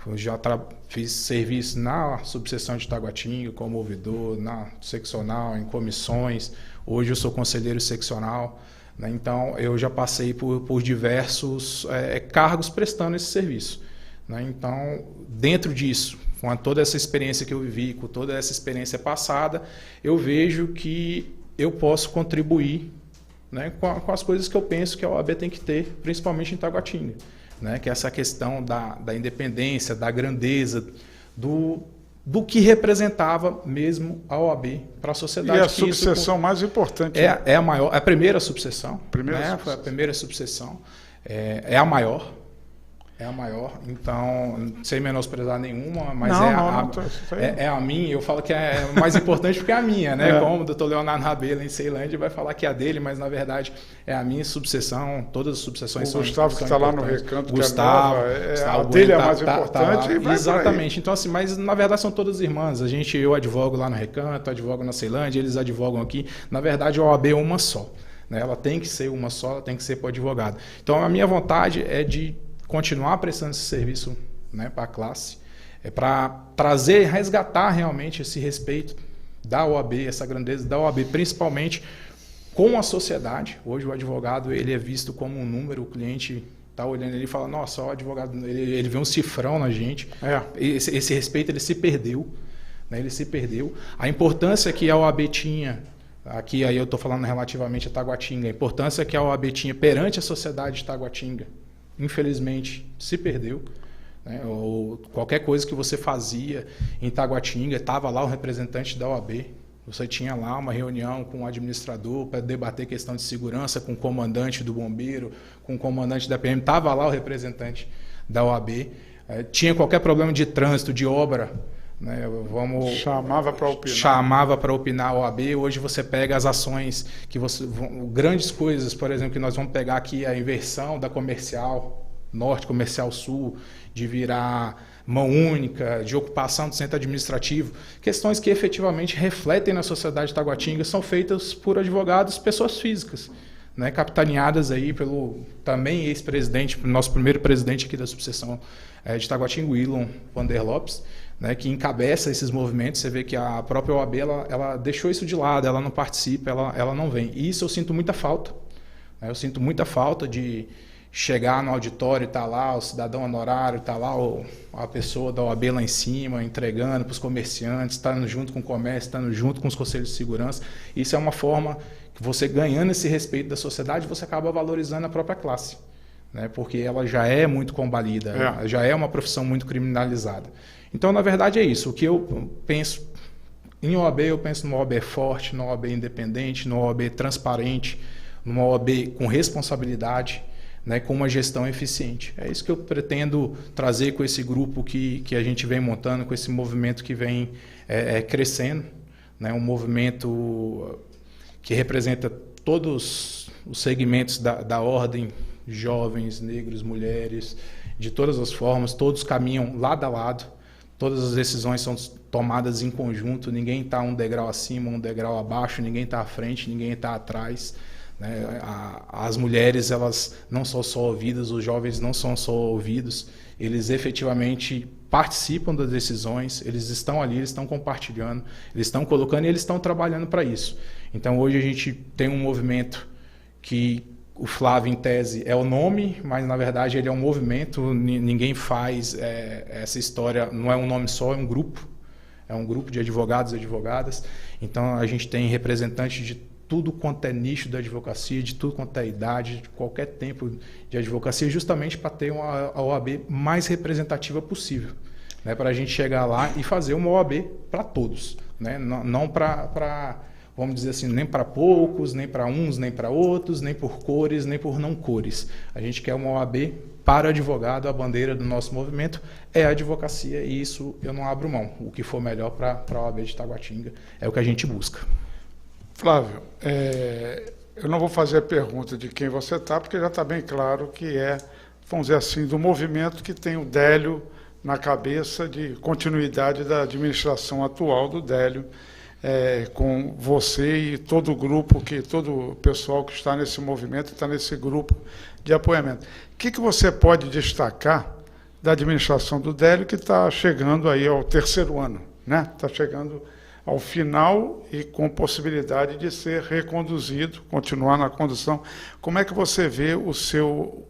Eu já fiz serviço na subseção de Taguatinga como ouvidor, na seccional, em comissões. Hoje eu sou conselheiro seccional, né? Então eu já passei por diversos cargos prestando esse serviço, né? Então, dentro disso, com toda essa experiência que eu vivi, com toda essa experiência passada, eu vejo que eu posso contribuir, né, com as coisas que eu penso que a OAB tem que ter, principalmente em Taguatinga, né, que é essa questão da independência, da grandeza, do que representava mesmo a OAB para a sociedade. E a subseção mais importante. É a maior, a primeira subseção. Foi a primeira subseção. É a maior. É a maior, então, sem menosprezar nenhuma, mas é a minha. Eu falo que é mais importante porque é a minha, né? Como o doutor Leonardo Rabelo em Ceilândia vai falar que é a dele, mas na verdade é a minha subseção. Todas as subseções são importantes. O Gustavo que está lá no Recanto, Gustavo, a dele é a mais importante. E vai exatamente. Então, assim, mas na verdade são todas irmãs. Eu advogo lá no Recanto, advogo na Ceilândia, eles advogam aqui. Na verdade, a OAB é uma só, né? Ela tem que ser uma só, ela tem que ser para o advogado. Então, a minha vontade é de continuar prestando esse serviço, né, para a classe, para trazer, resgatar realmente esse respeito da OAB, essa grandeza da OAB, principalmente com a sociedade. Hoje o advogado ele é visto como um número, o cliente está olhando ele e fala, nossa, o advogado, ele vê um cifrão na gente. Esse respeito ele se perdeu, né, ele se perdeu. A importância que a OAB tinha, aqui aí eu estou falando relativamente a Taguatinga, a importância que a OAB tinha perante a sociedade de Taguatinga, infelizmente se perdeu, né? Qualquer coisa que você fazia em Taguatinga, estava lá o representante da OAB, você tinha lá uma reunião com o administrador para debater questão de segurança, com o comandante do bombeiro, com o comandante da PM, estava lá o representante da OAB, tinha qualquer problema de trânsito, de obra, né? Chamava para opinar a OAB. Hoje você pega as ações grandes coisas, por exemplo, que nós vamos pegar aqui a inversão da comercial norte, comercial sul, de virar mão única, de ocupação do centro administrativo, questões que efetivamente refletem na sociedade de Taguatinga, são feitas por advogados, pessoas físicas, né, capitaneadas aí pelo também ex-presidente, nosso primeiro presidente aqui da subseção de Taguatinga, Willon Vander Lopes, né, que encabeça esses movimentos. Você vê que a própria OAB ela deixou isso de lado, ela não participa, ela não vem. E isso eu sinto muita falta, né? Eu sinto muita falta de chegar no auditório e estar lá o cidadão honorário, estar lá a pessoa da OAB lá em cima, entregando para os comerciantes, estando junto com o comércio, estando junto com os conselhos de segurança. Isso é uma forma que você, ganhando esse respeito da sociedade, você acaba valorizando a própria classe, né? Porque ela já é muito combalida, já é uma profissão muito criminalizada. Então, na verdade, é isso. O que eu penso em OAB, eu penso numa OAB forte, numa OAB independente, numa OAB transparente, numa OAB com responsabilidade, né, com uma gestão eficiente. É isso que eu pretendo trazer com esse grupo que a gente vem montando, com esse movimento que vem crescendo, né, um movimento que representa todos os segmentos da ordem, jovens, negros, mulheres, de todas as formas, todos caminham lado a lado. Todas as decisões são tomadas em conjunto, ninguém está um degrau acima, um degrau abaixo, ninguém está à frente, ninguém está atrás, né? As mulheres, elas não são só ouvidas, os jovens não são só ouvidos, eles efetivamente participam das decisões, eles estão ali, eles estão compartilhando, eles estão colocando e eles estão trabalhando para isso. Então hoje a gente tem um movimento que o Flávio, em tese, é o nome, mas na verdade ele é um movimento, ninguém faz essa história, não é um nome só, é um grupo de advogados e advogadas. Então a gente tem representantes de tudo quanto é nicho da advocacia, de tudo quanto é idade, de qualquer tempo de advocacia, justamente para ter a OAB mais representativa possível, né? Para a gente chegar lá e fazer uma OAB para todos, né? Não para, vamos dizer assim, nem para poucos, nem para uns, nem para outros, nem por cores, nem por não cores. A gente quer uma OAB para o advogado. A bandeira do nosso movimento é a advocacia, e isso eu não abro mão. O que for melhor para a OAB de Taguatinga é o que a gente busca. Flávio, eu não vou fazer a pergunta de quem você está, porque já está bem claro que vamos dizer assim, do movimento que tem o Délio na cabeça, de continuidade da administração atual do Délio, com você e todo o grupo, todo o pessoal que está nesse movimento, está nesse grupo de apoiamento. O que você pode destacar da administração do Délio, que está chegando aí ao 3º ano, né? Está chegando ao final e com possibilidade de ser reconduzido, continuar na condução. Como é que você vê o seu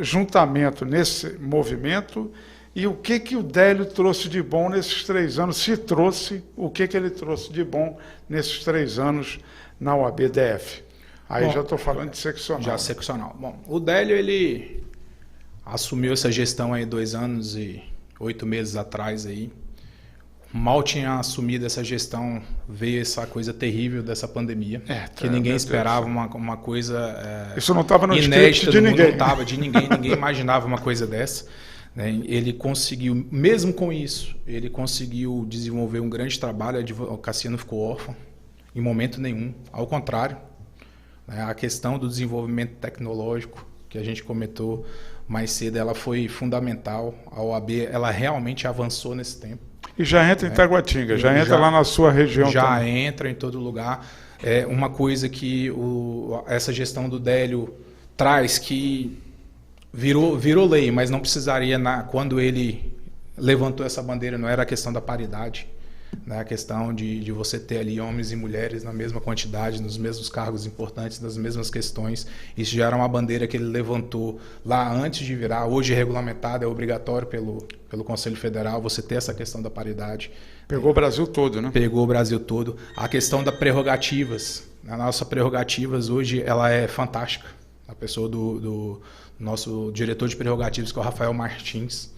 juntamento nesse movimento e o que o Délio trouxe de bom nesses 3 anos, se trouxe, o que ele trouxe de bom nesses 3 anos na OAB-DF? Aí já estou falando de seccional. Já seccional. Bom, o Délio, ele assumiu essa gestão aí 2 anos e 8 meses atrás aí. Mal tinha assumido essa gestão, veio essa coisa terrível dessa pandemia, que ninguém esperava, uma coisa isso não estava no inédita de ninguém. Não estava de ninguém, ninguém imaginava uma coisa dessa, né? Ele conseguiu, mesmo com isso, ele conseguiu desenvolver um grande trabalho. A advocacia não ficou órfã em momento nenhum, ao contrário, né? A questão do desenvolvimento tecnológico, que a gente comentou mais cedo, ela foi fundamental. A OAB, ela realmente avançou nesse tempo. E já entra em Taguatinga, já entra lá na sua região já também. Já entra em todo lugar. É uma coisa que essa gestão do Délio traz, que virou lei, mas não precisaria, quando ele levantou essa bandeira, não era a questão da paridade, né? A questão de você ter ali homens e mulheres na mesma quantidade, nos mesmos cargos importantes, nas mesmas questões. Isso já era uma bandeira que ele levantou lá antes de virar. Hoje regulamentado, é obrigatório pelo Conselho Federal você ter essa questão da paridade. Pegou o Brasil todo, né? Pegou o Brasil todo. A questão das prerrogativas. A nossa prerrogativas hoje, ela é fantástica. A pessoa do nosso diretor de prerrogativas, que é o Rafael Martins,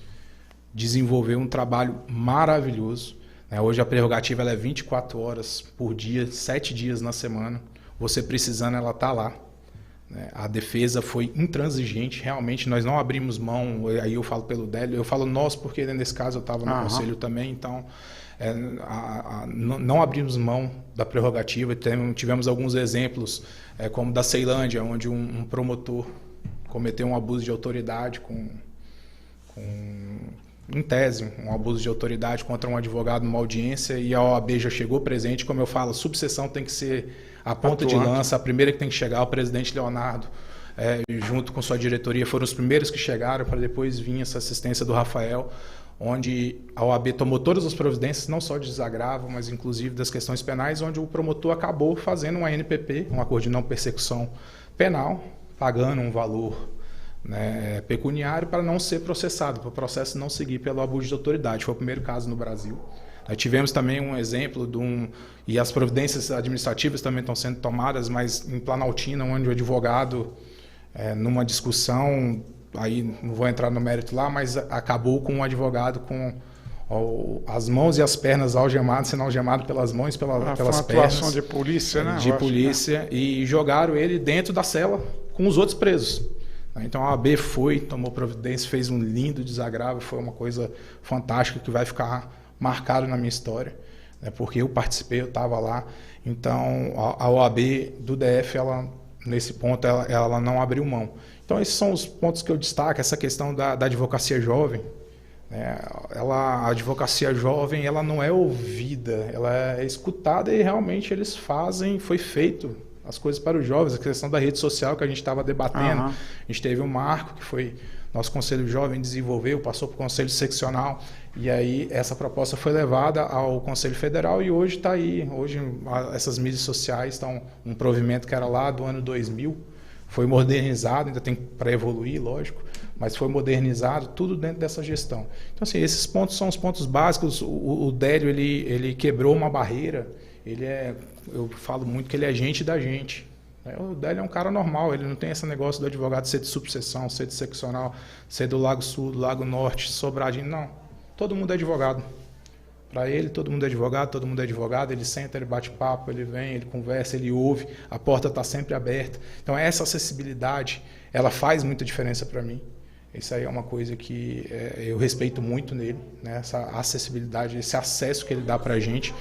desenvolveu um trabalho maravilhoso. Hoje a prerrogativa ela é 24 horas por dia, 7 dias na semana. Você precisando, ela está lá. A defesa foi intransigente, realmente nós não abrimos mão. Aí eu falo pelo Délio, eu falo nós porque nesse caso eu estava no conselho também, então não abrimos mão da prerrogativa. Tivemos alguns exemplos, como da Ceilândia, onde um promotor cometeu um abuso de autoridade em tese, um abuso de autoridade contra um advogado numa audiência, e a OAB já chegou presente. Como eu falo, a subseção tem que ser a ponta de lança, a primeira que tem que chegar. O presidente Leonardo, junto com sua diretoria, foram os primeiros que chegaram, para depois vir essa assistência do Rafael, onde a OAB tomou todas as providências, não só de desagravo, mas inclusive das questões penais, onde o promotor acabou fazendo uma ANPP, um acordo de não persecução penal, pagando um valor pecuniário para não ser processado, para o processo não seguir pelo abuso de autoridade. Foi o primeiro caso no Brasil. Tivemos também um exemplo e as providências administrativas também estão sendo tomadas, mas em Planaltina, onde o advogado, numa discussão, aí não vou entrar no mérito lá, mas acabou com um advogado com as mãos e as pernas algemadas, sendo algemado pelas mãos e pelas pernas. Atuação de polícia, né? De polícia, e jogaram ele dentro da cela com os outros presos. Então a OAB tomou providência, fez um lindo desagravo, foi uma coisa fantástica que vai ficar marcado na minha história, porque eu participei, eu estava lá. Então a OAB do DF, nesse ponto, ela não abriu mão. Então esses são os pontos que eu destaco, essa questão da advocacia jovem. A advocacia jovem, ela não é ouvida, ela é escutada, e realmente eles fazem, foi feito as coisas para os jovens. A questão da rede social que a gente estava debatendo, a gente teve um marco que foi nosso Conselho Jovem desenvolveu, passou para o Conselho Seccional, e aí essa proposta foi levada ao Conselho Federal, e hoje está aí. Hoje essas mídias sociais estão, um provimento que era lá do ano 2000, foi modernizado, ainda tem para evoluir, lógico, mas foi modernizado, tudo dentro dessa gestão. Então, assim, esses pontos são os pontos básicos. O Délio, ele quebrou uma barreira. eu falo muito que ele é gente da gente. O Délio é um cara normal, ele não tem esse negócio do advogado ser de subseção, ser de seccional, ser do Lago Sul, do Lago Norte, Sobradinho, não. Todo mundo é advogado. Para ele, todo mundo é advogado, todo mundo é advogado, ele senta, ele bate papo, ele vem, ele conversa, ele ouve, a porta está sempre aberta. Então, essa acessibilidade, ela faz muita diferença para mim. Isso aí é uma coisa que eu respeito muito nele, né? Essa acessibilidade, esse acesso que ele dá para a gente.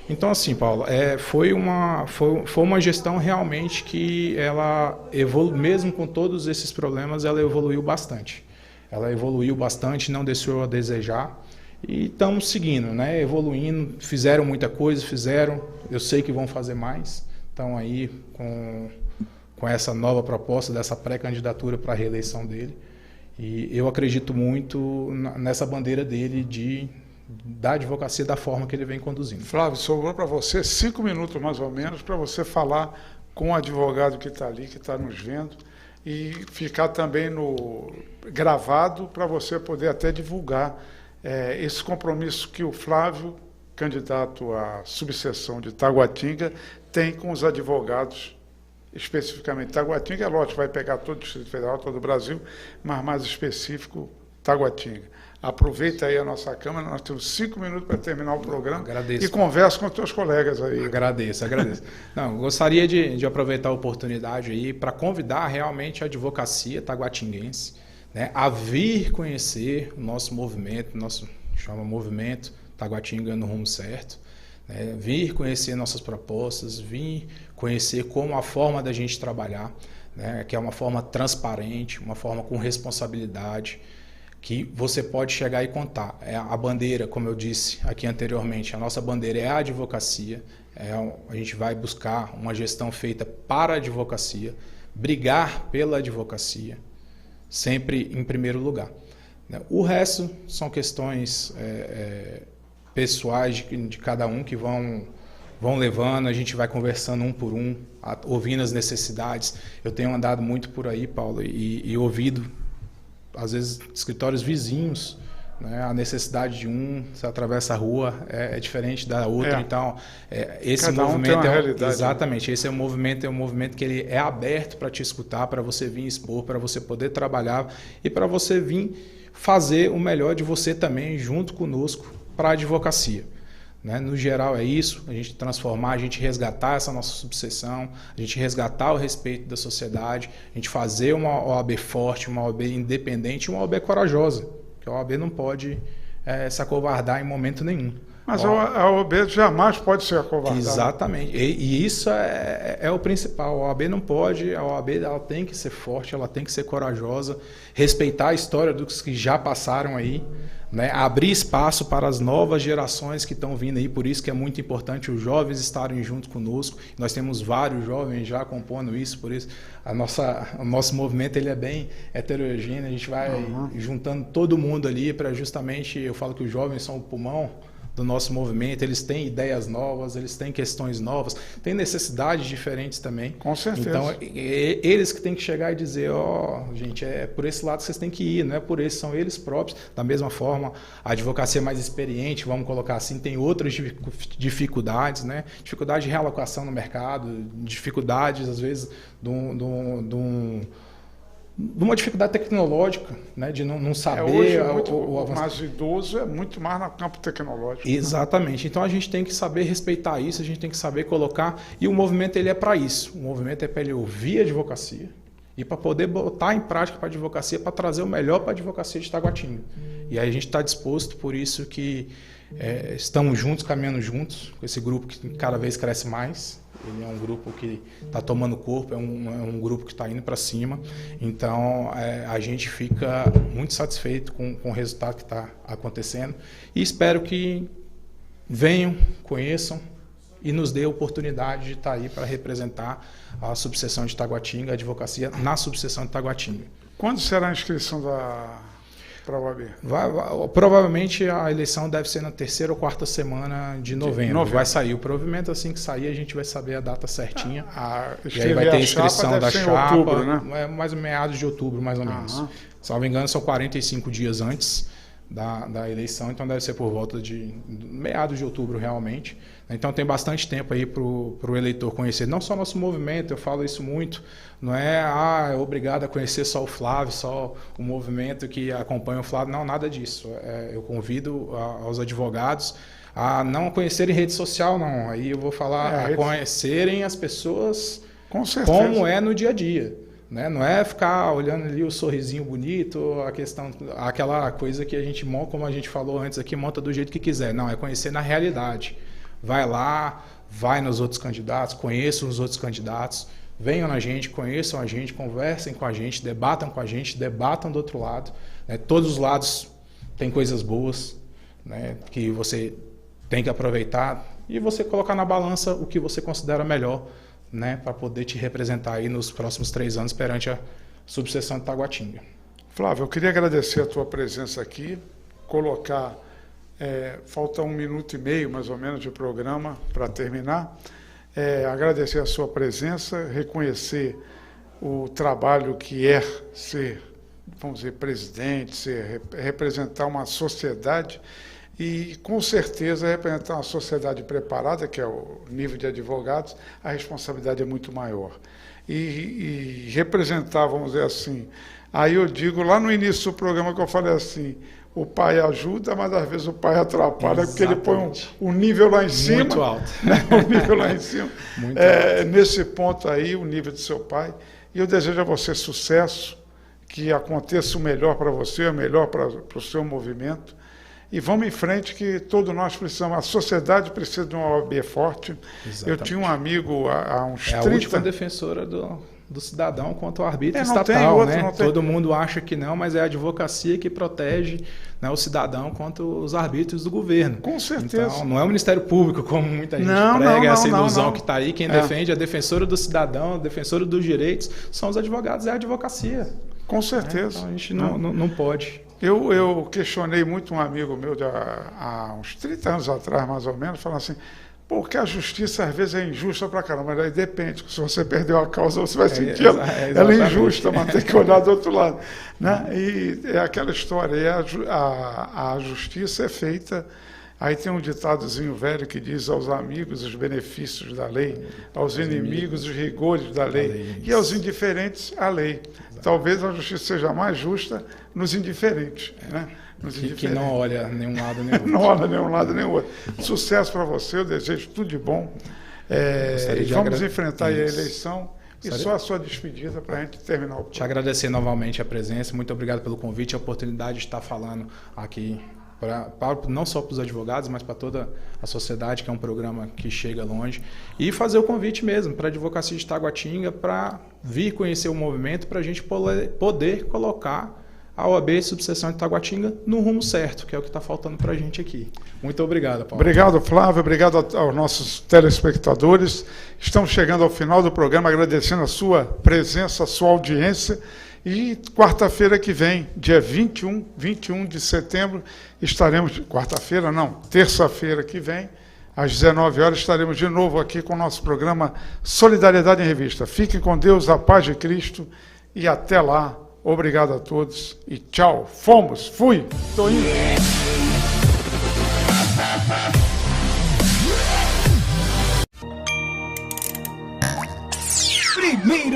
Então, assim, Paulo, foi uma gestão realmente que ela evoluiu, mesmo com todos esses problemas, ela evoluiu bastante. Ela evoluiu bastante, não deixou a desejar. E estamos seguindo, né? Evoluindo, fizeram muita coisa, eu sei que vão fazer mais. Estão aí com essa nova proposta, dessa pré-candidatura para a reeleição dele. E eu acredito muito nessa bandeira dele da advocacia da forma que ele vem conduzindo. Flávio, sobrou para você 5 minutos mais ou menos para você falar com o advogado que está ali, que está nos vendo, e ficar também gravado para você poder até divulgar esse compromisso que o Flávio, candidato à subseção de Taguatinga, tem com os advogados, especificamente Taguatinga. É lógico, vai pegar todo o Distrito Federal, todo o Brasil, mas mais específico, Taguatinga. Aproveita aí a nossa Câmara, nós temos 5 minutos para terminar o programa. Agradeço. E conversa com os teus colegas aí. Agradeço. Não, gostaria de aproveitar a oportunidade aí para convidar realmente a advocacia taguatinguense, né, a vir conhecer o nosso movimento, chama Movimento Taguatinga no Rumo Certo, né, vir conhecer nossas propostas, vir conhecer como a forma da gente trabalhar, né, que é uma forma transparente, uma forma com responsabilidade, que você pode chegar e contar. A bandeira, como eu disse aqui anteriormente, a nossa bandeira é a advocacia, a gente vai buscar uma gestão feita para a advocacia, brigar pela advocacia, sempre em primeiro lugar. O resto são questões pessoais de cada um que vão levando, a gente vai conversando um por um, ouvindo as necessidades. Eu tenho andado muito por aí, Paulo, e ouvido às vezes escritórios vizinhos, né? A necessidade de você atravessa a rua é diferente da outra, então esse cada movimento tem uma realidade, exatamente, esse é um movimento que ele é aberto para te escutar, para você vir expor, para você poder trabalhar e para você vir fazer o melhor de você também junto conosco para a advocacia. Né? No geral é isso, a gente transformar, a gente resgatar essa nossa subseção, a gente resgatar o respeito da sociedade, a gente fazer uma OAB forte, uma OAB independente e uma OAB corajosa, que a OAB não pode se acovardar em momento nenhum. Mas a OAB jamais pode ser acovardada. Exatamente, e isso é o principal. A OAB não pode, a OAB ela tem que ser forte, ela tem que ser corajosa, respeitar a história dos que já passaram aí, né? Abrir espaço para as novas gerações que estão vindo aí, por isso que é muito importante os jovens estarem junto conosco. Nós temos vários jovens já compondo isso, por isso o nosso movimento ele é bem heterogêneo, a gente vai juntando todo mundo ali para justamente, eu falo que os jovens são o pulmão do nosso movimento, eles têm ideias novas, eles têm questões novas, têm necessidades diferentes também. Com certeza. Então, eles que têm que chegar e dizer, gente, é por esse lado que vocês têm que ir, não é por esse, são eles próprios. Da mesma forma, a advocacia mais experiente, vamos colocar assim, tem outras dificuldades, né? Dificuldade de realocação no mercado, dificuldades, às vezes, de uma dificuldade tecnológica, né, de não saber o avanço. Mas idoso é muito mais no campo tecnológico. Exatamente. Então a gente tem que saber respeitar isso, a gente tem que saber colocar, e o movimento ele é para isso. O movimento é para ele ouvir a advocacia e para poder botar em prática para a advocacia, para trazer o melhor para a advocacia de Taguatinga. E aí a gente está disposto, por isso que estamos juntos, caminhando juntos, com esse grupo que cada vez cresce mais. Ele é um grupo que está tomando corpo, é um grupo que está indo para cima. Então, a gente fica muito satisfeito com o resultado que está acontecendo e espero que venham, conheçam e nos dê a oportunidade de estar aí para representar a subseção de Taguatinga, a advocacia na subseção de Taguatinga. Quando será a inscrição para a OAB? Provavelmente a eleição deve ser na 3ª ou 4ª semana de novembro. Vai sair o provimento, assim que sair a gente vai saber a data certinha. E aí vai ter a inscrição da chapa, outubro, né? Mais ou menos meados de outubro, mais ou menos. Salvo engano, são 45 dias antes, da eleição, então deve ser por volta de meados de outubro realmente. Então tem bastante tempo aí para o eleitor conhecer, não só nosso movimento, eu falo isso muito, não é obrigado a conhecer só o Flávio, só o movimento que acompanha o Flávio, não, nada disso. Eu convido aos advogados a não conhecerem rede social, não, aí eu vou falar a conhecerem as pessoas como é no dia a dia. Né? Não é ficar olhando ali o sorrisinho bonito, aquela coisa que a gente monta, como a gente falou antes aqui, monta do jeito que quiser. Não, é conhecer na realidade. Vai lá, vai nos outros candidatos, conheçam os outros candidatos, venham na gente, conheçam a gente, conversem com a gente, debatam com a gente, debatam do outro lado. Né? Todos os lados têm coisas boas, né? Que você tem que aproveitar e você colocar na balança o que você considera melhor, né, para poder te representar aí nos próximos 3 anos perante a subseção de Taguatinga. Flávio, eu queria agradecer a tua presença aqui, colocar, falta 1 minuto e meio mais ou menos de programa para terminar, agradecer a sua presença, reconhecer o trabalho que é ser, vamos dizer, presidente, representar uma sociedade e, com certeza, representar uma sociedade preparada, que é o nível de advogados, a responsabilidade é muito maior. E representar, vamos dizer assim, aí eu digo, lá no início do programa que eu falei assim, o pai ajuda, mas às vezes o pai atrapalha, porque ele põe um nível lá em cima. Muito alto. Né, um nível lá em cima. Muito alto. Nesse ponto aí, o nível do seu pai. E eu desejo a você sucesso, que aconteça o melhor para você, o melhor para o seu movimento. E vamos em frente, que todos nós precisamos, a sociedade precisa de uma OAB forte. Exatamente. Eu tinha um amigo há uns 30... É a última defensora do cidadão contra o arbítrio estatal. Né? Todo mundo acha que não, mas é a advocacia que protege, né, o cidadão contra os arbítrios do governo. Com certeza. Então, não é o Ministério Público, como muita gente prega, essa ilusão que está aí. Quem defende, a defensora do cidadão, a defensora dos direitos, são os advogados, é a advocacia. Com certeza. Então, a gente não pode... Eu questionei muito um amigo meu há uns 30 anos atrás, mais ou menos, falando assim, porque a justiça às vezes é injusta pra caramba, mas aí depende, se você perdeu a causa, você vai sentir ela é injusta, mas tem que olhar do outro lado. Né? E é aquela história, a justiça é feita, aí tem um ditadozinho velho que diz aos amigos os benefícios da lei, aos inimigos os rigores da lei, e aos indiferentes a lei. Talvez a justiça seja mais justa nos indiferentes, né? Que não olha nenhum lado nem outro. Não olha nenhum lado nem outro. Sucesso para você, eu desejo tudo de bom. Vamos enfrentar aí a eleição e só a sua despedida para a gente terminar o programa. Te agradecer novamente a presença, muito obrigado pelo convite, a oportunidade de estar falando aqui, não só para os advogados, mas para toda a sociedade, que é um programa que chega longe, e fazer o convite mesmo para a advocacia de Taguatinga, para vir conhecer o movimento, para a gente poder colocar a OAB Subseção de Taguatinga no rumo certo, que é o que está faltando para a gente aqui. Muito obrigado, Paulo. Obrigado, Flávio. Obrigado aos nossos telespectadores. Estamos chegando ao final do programa, agradecendo a sua presença, a sua audiência. E quarta-feira que vem, dia 21 de setembro, terça-feira que vem, às 19 horas, estaremos de novo aqui com o nosso programa Solidariedade em Revista. Fiquem com Deus, a paz de Cristo e até lá. Obrigado a todos e tchau. Fomos, fui, tô indo. Primeiro